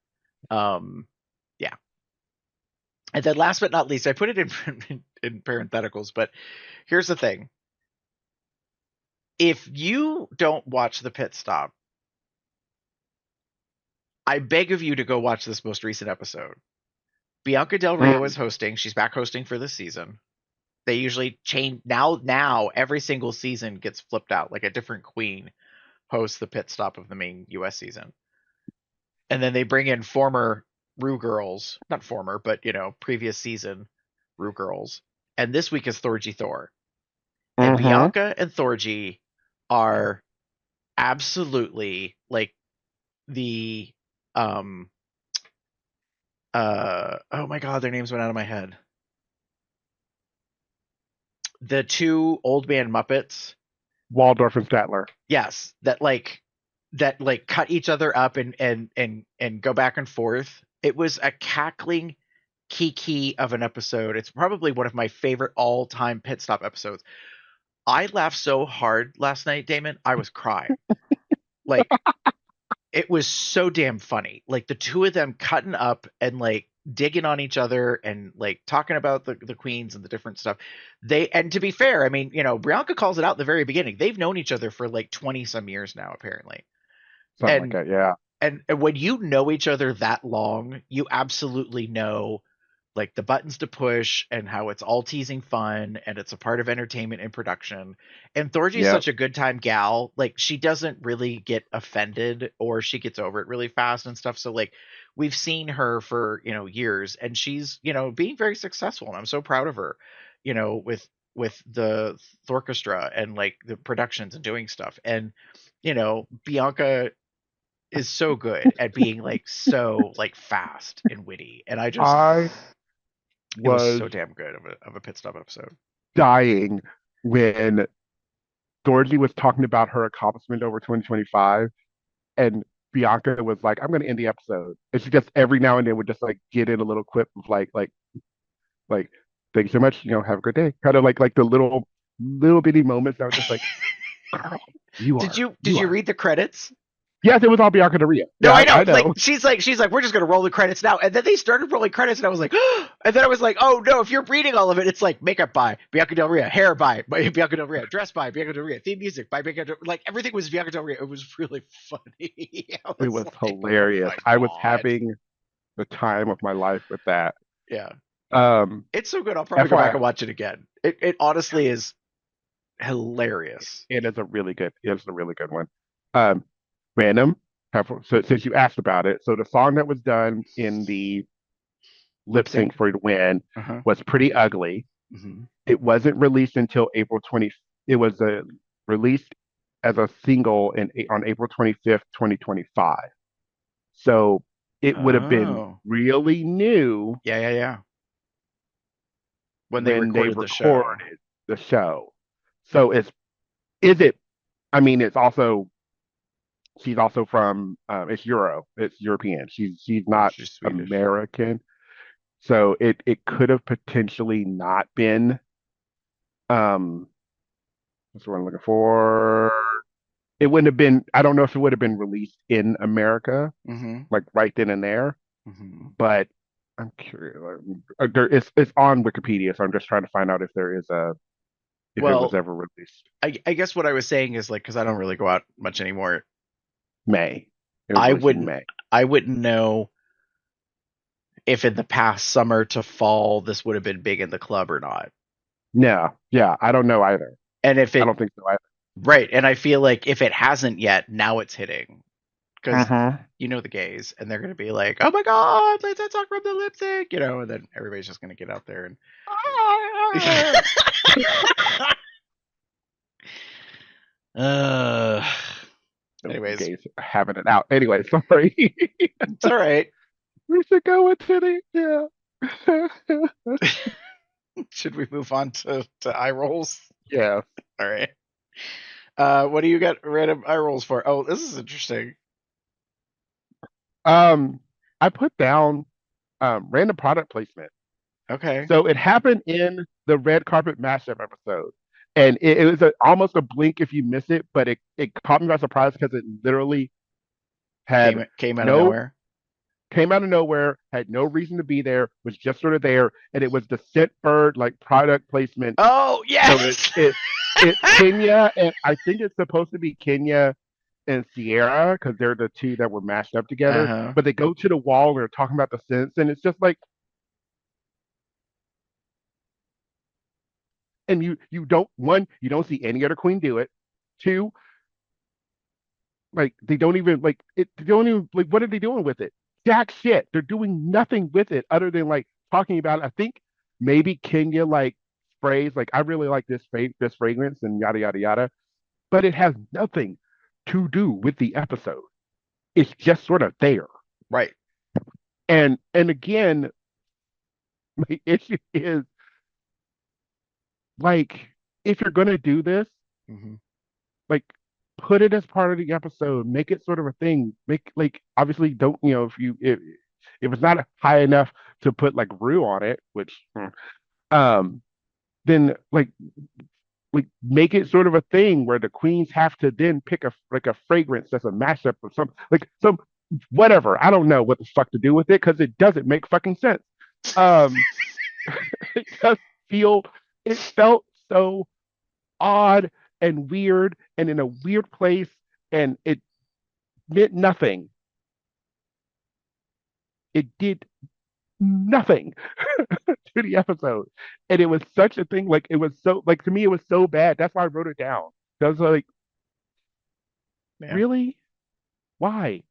Um, yeah. And then last but not least, I put it in parentheticals, but here's the thing. If you don't watch the pit stop, I beg of you to go watch this most recent episode. Bianca Del Rio Mm, is hosting. She's back hosting for this season. They usually change now every single season gets flipped out. Like a different queen hosts the pit stop of the main US season. And then they bring in former Rue girls, not former, but previous season Rue girls. And this week is Thorgy Thor. And mm-hmm. Bianca and Thorgy are absolutely like the um oh my god, their names went out of my head. The two old man Muppets. Waldorf and Statler. Yes, that cut each other up and go back and forth. It was a cackling kiki of an episode. It's probably one of my favorite all-time pit stop episodes. I laughed so hard last night, Damon. I was crying. Like, it was so damn funny. Like the two of them cutting up and like digging on each other and like talking about the queens and the different stuff. And to be fair, I mean, Bianca calls it out at the very beginning. They've known each other for like 20 some years now, apparently. Something like And that. Yeah. and when you know each other that long, you absolutely know like the buttons to push and how it's all teasing fun and it's a part of entertainment and production. And Thorgy's Yep. such a good time gal. Like she doesn't really get offended or she gets over it really fast and stuff. So like we've seen her for, years and she's, being very successful and I'm so proud of her, with the orchestra and like the productions and doing stuff. And Bianca is so good at being like so like fast and witty and I just I it was was so damn good of a pit stop episode. dying when Dorothy was talking about her accomplishment over 2025, and Bianca was like, "I'm going to end the episode," and she just every now and then would just like get in a little clip of like, "Thank you so much, have a good day," kind of like the little bitty moments that were just like, "Girl, you Did are you did you you are." read the credits? Yes, it was all Bianca Maria. No, Yeah, I I know. Like know. she's like we're just gonna roll the credits now, and then they started rolling credits, and I was like, and then I was like, oh no, if you're reading all of it, it's like makeup by Bianca Del Rio, hair by Bianca Del Rio, dress by Bianca Del Rio, theme music by Bianca Del Rio. Like everything was Bianca Del Rio. It was really funny. I It was was like, oh hilarious. my I was god, having the time of my life with that. yeah, Um, it's so good. I'll probably go back FYI, and watch it again. It honestly is hilarious. it is a really good one. Um, Random. So since you asked about it, so the song that was done in the Lip lip sync sync. for the win Uh huh. was Pretty Ugly. Hmm. It wasn't released until April 20. It was released as a single on April 25th, 2025. So it would have been Oh, really new yeah, yeah, yeah. When they when they recorded the show. recorded the show. So is it? I mean, it's also She's also from it's Euro. It's European. She's not She's Swedish. American. So it could have potentially not been um what's the word I'm looking for? It wouldn't have been, I don't know if it would have been released in America, Mm-hmm. like right then and there, Mm-hmm. but I'm curious. It's on Wikipedia, so I'm just trying to find out if it was Well, ever released. I guess what I was saying is like because I don't really go out much anymore. May. It was I released in wouldn't May. I wouldn't know if in the past summer to fall this would have been big in the club or not. No, yeah, I don't know either. And if I it don't think so either. right, and I feel like if it hasn't yet, now it's hitting because Mm-hmm. you know the gays, and they're gonna be like, "Oh my god, let's talk from the lip sync," and then everybody's just gonna get out there and. uh, Those anyways, gays are having it out. Anyway, sorry. it's all right. We should go into the yeah. Should we move on to eye rolls? Yeah. All right. What do you got random eye rolls for? Oh, this is interesting. Um, I put down random product placement. Okay. So it happened in the red carpet mashup episode. And it was almost a blink if you miss it, but it caught me by surprise because it literally had Came out of no nowhere. came out of nowhere, had no reason to be there, was just sort of there, and it was the Scentbird like product placement. Oh So yes. it's Kenya, and I think it's supposed to be Kenya and Sierra because they're the two that were mashed up Uh together. huh. But they go to the wall and they're talking about the scents, and it's just like, and you don't one, you don't see any other queen do it. Two, like they don't even like it. They don't even like what are they doing with it? Jack shit. They're doing nothing with it other than like talking about it. I think maybe Kenya like sprays like I really like this fragrance and yada yada yada, but it has nothing to do with the episode. It's just sort of there. Right. And again, my issue is like if you're gonna do this, Hmm. like put it as part of the episode, make it sort of a thing. Make like obviously don't if it's not high enough to put like Rue on it, which um then like make it sort of a thing where the queens have to then pick a fragrance that's a mashup of some whatever. I don't know what the fuck to do with it because it doesn't make fucking sense. Um it just feel it felt so odd and weird and in a weird place and it meant nothing. It did nothing to the episode. And it was such a thing, like it was so like to me it was so bad. That's why I wrote it down. I was like, Yeah, really? Why?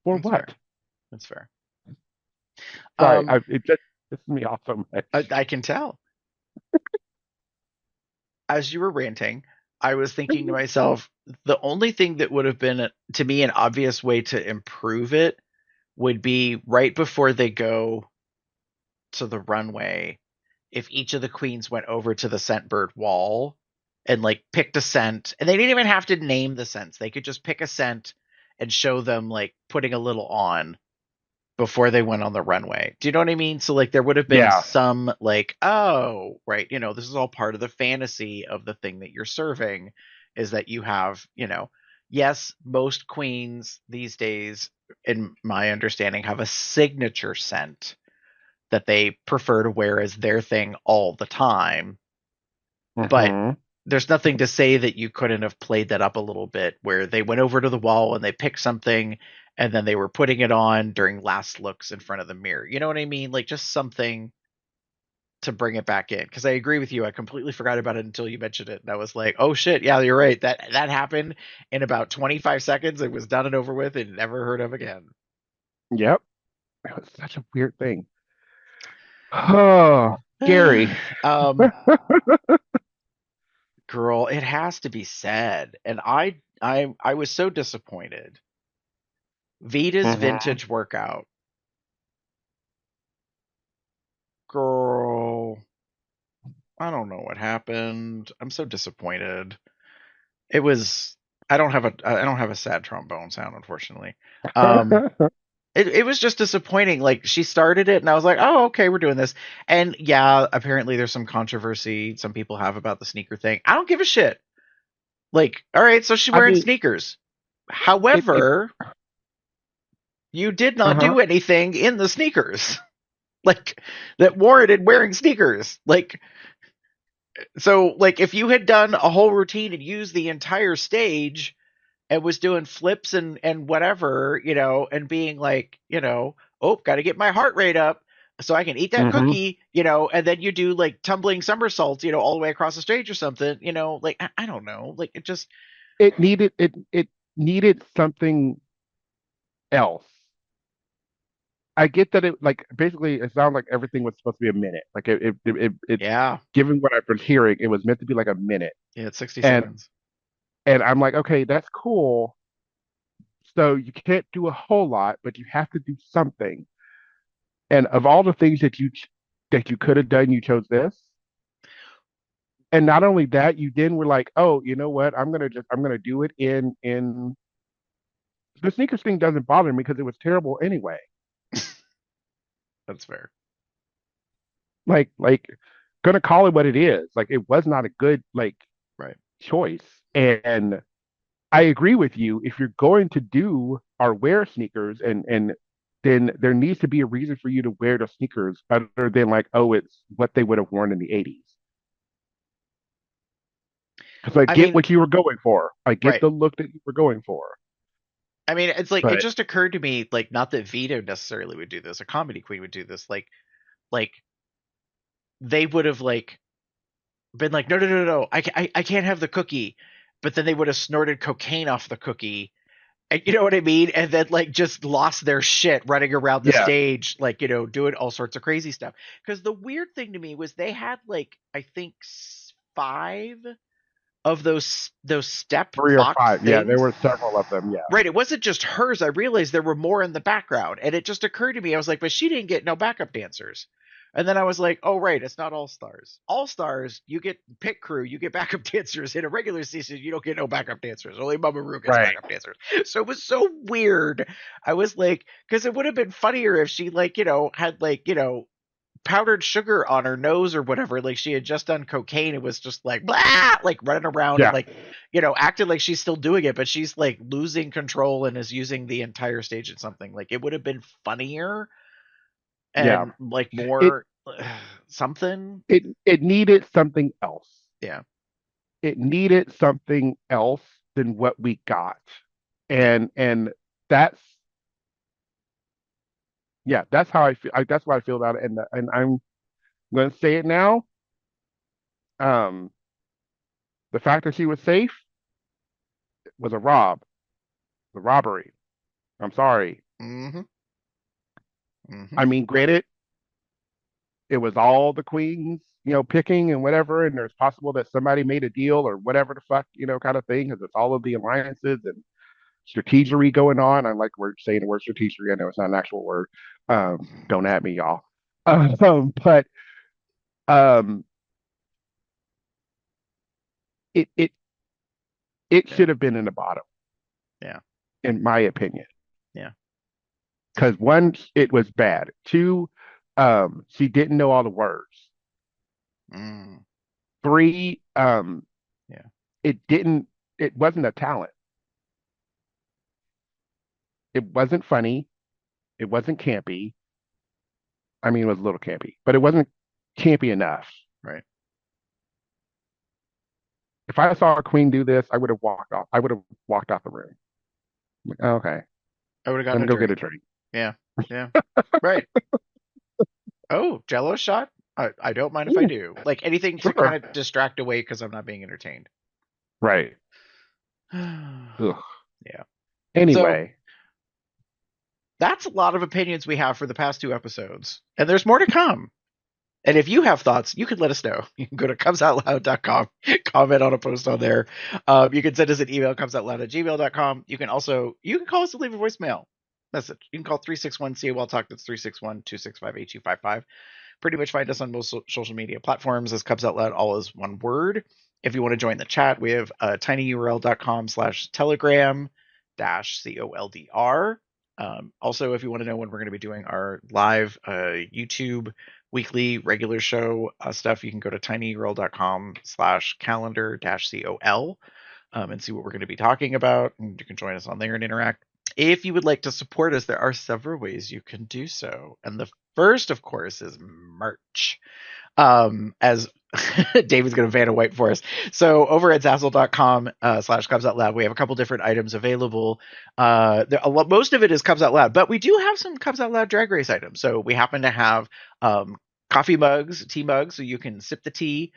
For that's fair. what? That's fair. Sorry, Um, it just pissed me off so much. I can tell. As you were ranting, I was thinking to myself, the only thing that would have been to me an obvious way to improve it would be right before they go to the runway. If each of the queens went over to the Scentbird wall and like picked a scent, and they didn't even have to name the scents, they could just pick a scent and show them like putting a little on before they went on the runway. Do you know what I mean? So like there would have been Yeah. some like, oh, right, this is all part of the fantasy of the thing that you're serving is that you have, yes, most queens these days, in my understanding, have a signature scent that they prefer to wear as their thing all the time. But Mm-hmm. there's nothing to say that you couldn't have played that up a little bit where they went over to the wall and they picked something and then they were putting it on during last looks in front of the mirror. You know what I mean? Like just something to bring it back in. Because I agree with you. I completely forgot about it until you mentioned it. And I was like, oh shit, yeah, you're right. That happened in about 25 seconds. It was done and over with and never heard of again. Yep. It was such a weird thing. Oh, Gary. um, girl, it has to be said. And I was so disappointed. Vita's Mm-hmm. vintage workout. Girl, I don't know what happened. I'm so disappointed. It was. I don't have a sad trombone sound, unfortunately. Um, it was just disappointing. Like she started it, and I was like, oh, okay, we're doing this. And yeah, apparently there's some controversy some people have about the sneaker thing. I don't give a shit. Like, all right, so she's I wearing mean, sneakers. it However, you did not uh-huh. do anything in the sneakers, like that warranted wearing sneakers. Like, so, like, if you had done a whole routine and used the entire stage and was doing flips and whatever, and being like, oh, got to get my heart rate up so I can eat that Hmm. cookie, and then you do like tumbling somersaults, all the way across the stage or something, like I don't know, like it just It needed something else. I get that it like basically it sounded like everything was supposed to be a minute. Like it yeah, given what I've been hearing, it was meant to be like a minute. yeah, it's 60 And seconds. and I'm like, okay, that's cool. So you can't do a whole lot, but you have to do something. And of all the things that you could have done, you chose this. And not only that, you then were like, oh, you know what? I'm gonna do it in the sneakers thing doesn't bother me because it was terrible anyway. That's fair. Like gonna call it what it is. Like it was not a good like Right. choice. And I agree with you. If you're going to do or wear sneakers and then there needs to be a reason for you to wear the sneakers other than like, oh, it's what they would have worn in the 80s. Because I I get mean, what you were going for. I get right. the look that you were going for. It's like it But just occurred to me, like, not that Vito necessarily would do this, a comedy queen would do this, like they would have like been like, no, no, no, no, I can't have the cookie, but then they would have snorted cocaine off the cookie, and you know what I mean, and then like just lost their shit running around the yeah, stage, like doing all sorts of crazy stuff. Because the weird thing to me was they had like I think five of those step 3 or 5. box Yeah, there things. were several of them. Yeah. Right, it wasn't just hers. I realized there were more in the background, and it just occurred to me. I was like, but she didn't get no backup dancers. And then I was like, oh right, it's not All Stars. All Stars, you get pit crew, you get backup dancers. In a regular season, you don't get no backup dancers. Only Mama Ru gets Right. backup dancers. So it was so weird. I was like, because it would have been funnier if she like had like powdered sugar on her nose or whatever, like she had just done cocaine. It was just like blah, like running around and Yeah. like acting like she's still doing it, but she's like losing control and is using the entire stage in something. Like it would have been funnier Yeah. and like It more something. it needed something else. Yeah, It needed something else than what we got. yeah, And that's yeah, that's how I feel. That's what I feel about it. And I'm going to say it now. Um, the fact that she was safe was the robbery. I'm sorry. mm-hmm, mm-hmm. I mean, granted, it was all the queens, picking and whatever, and there's possible that somebody made a deal or whatever the fuck, kind of thing, because it's all of the alliances and strategery going on. I like we're saying the word strategery. I know it's not an actual word. Don't at me, y'all. But um, it it it Yeah, should have been in the bottom, yeah, in my opinion. yeah, Because one, it was bad. Two, she didn't know all the words. mm, Three, yeah. it wasn't a talent. It wasn't funny. It wasn't campy. I mean, it was a little campy, but it wasn't campy enough. Right. If I saw a queen do this, I would have walked off. I would have walked off the room. Like, "Oh, okay, I would have let gotten me a go get a drink. drink." Yeah, yeah. Right. Oh, Jello shot. I don't mind if I Ooh, do. Like anything to kind sure. of distract away because I'm not being entertained. Right. Yeah. Ugh. So Anyway, that's a lot of opinions we have for the past two episodes. And there's more to come. And if you have thoughts, you can let us know. You can go to comesoutloud.com, comment on a post on there. You can send us an email, comesoutloud@gmail.com. You can call us and leave a voicemail message. You can call 361 COL Talk. That's 361-265-8255. Pretty much find us on most social media platforms as Cubs Out Loud, all is one word. If you want to join the chat, we have tinyurl.com/telegram-COLDR. Also, if you want to know when we're going to be doing our live YouTube weekly regular show stuff, you can go to tinyurl.com/calendar-COL and see what we're going to be talking about. And you can join us on there and interact. If you would like to support us, there are several ways you can do so. And the first, of course, is merch. As David's going to Vanna White for us. So over at Zazzle.com/Cubs Out Loud, we have a couple different items available. Most of it is Cubs Out Loud, but we do have some Cubs Out Loud Drag Race items. So we happen to have coffee mugs, tea mugs, so you can sip the tea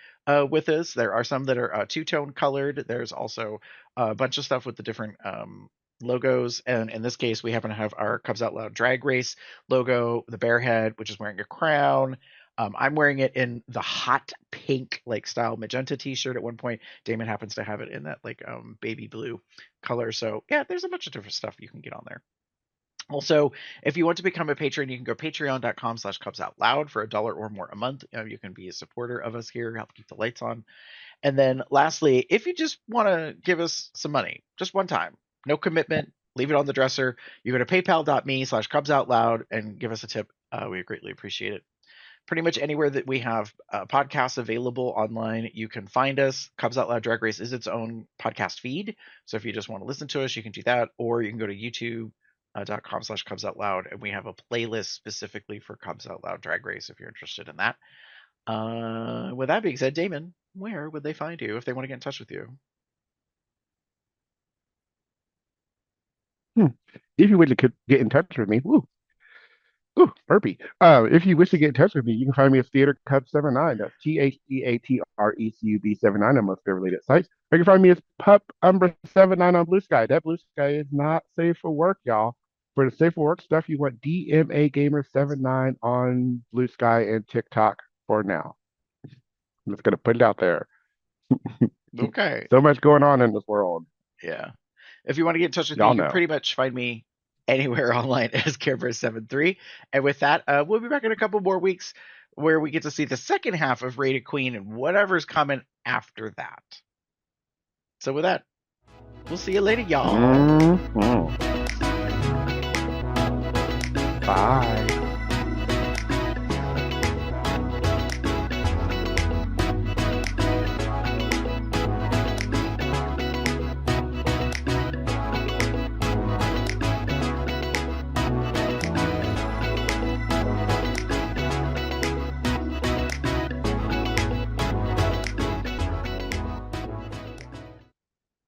with us. There are some that are two-tone colored. There's also a bunch of stuff with the different logos, and in this case we happen to have our Cubs Out Loud Drag Race logo, the bear head, which is wearing a crown. I'm wearing it in the hot pink like style magenta t-shirt at one point. Damon happens to have it in that like baby blue color. So yeah, there's a bunch of different stuff you can get on there. Also, if you want to become a patron, you can go patreon.com/cubsoutloud for $1 or more a month. You can be a supporter of us here, help keep the lights on. And then lastly, if you just want to give us some money, just one time, no commitment, leave it on the dresser, you go to paypal.me/cubsoutloud and give us a tip. We greatly appreciate it. Pretty much anywhere that we have podcasts available online, you can find us. Cubs Out Loud Drag Race is its own podcast feed. So if you just want to listen to us, you can do that. Or you can go to youtube.com/Cubs Out Loud, and we have a playlist specifically for Cubs Out Loud Drag Race if you're interested in that. With that being said, Damon, where would they find you if they want to get in touch with you? If you wish to get in touch with me, ooh, burpee. If you wish to get in touch with me, you can find me at Theater Cub 79. That's TheaterCub79 on most related sites. Or you can find me as Pup Umber 79 on Blue Sky. That Blue Sky is not safe for work, y'all. For the safe for work stuff, you want DMA Gamer 79 on Blue Sky and TikTok for now. I'm just gonna put it out there. Okay. So much going on in this world. Yeah. If you want to get in touch with Y'all me, you know. can pretty much find me anywhere online as CareBear73. And with that, we'll be back in a couple more weeks where we get to see the second half of Rated Queen and whatever's coming after that. So with that, we'll see you later, y'all. Bye.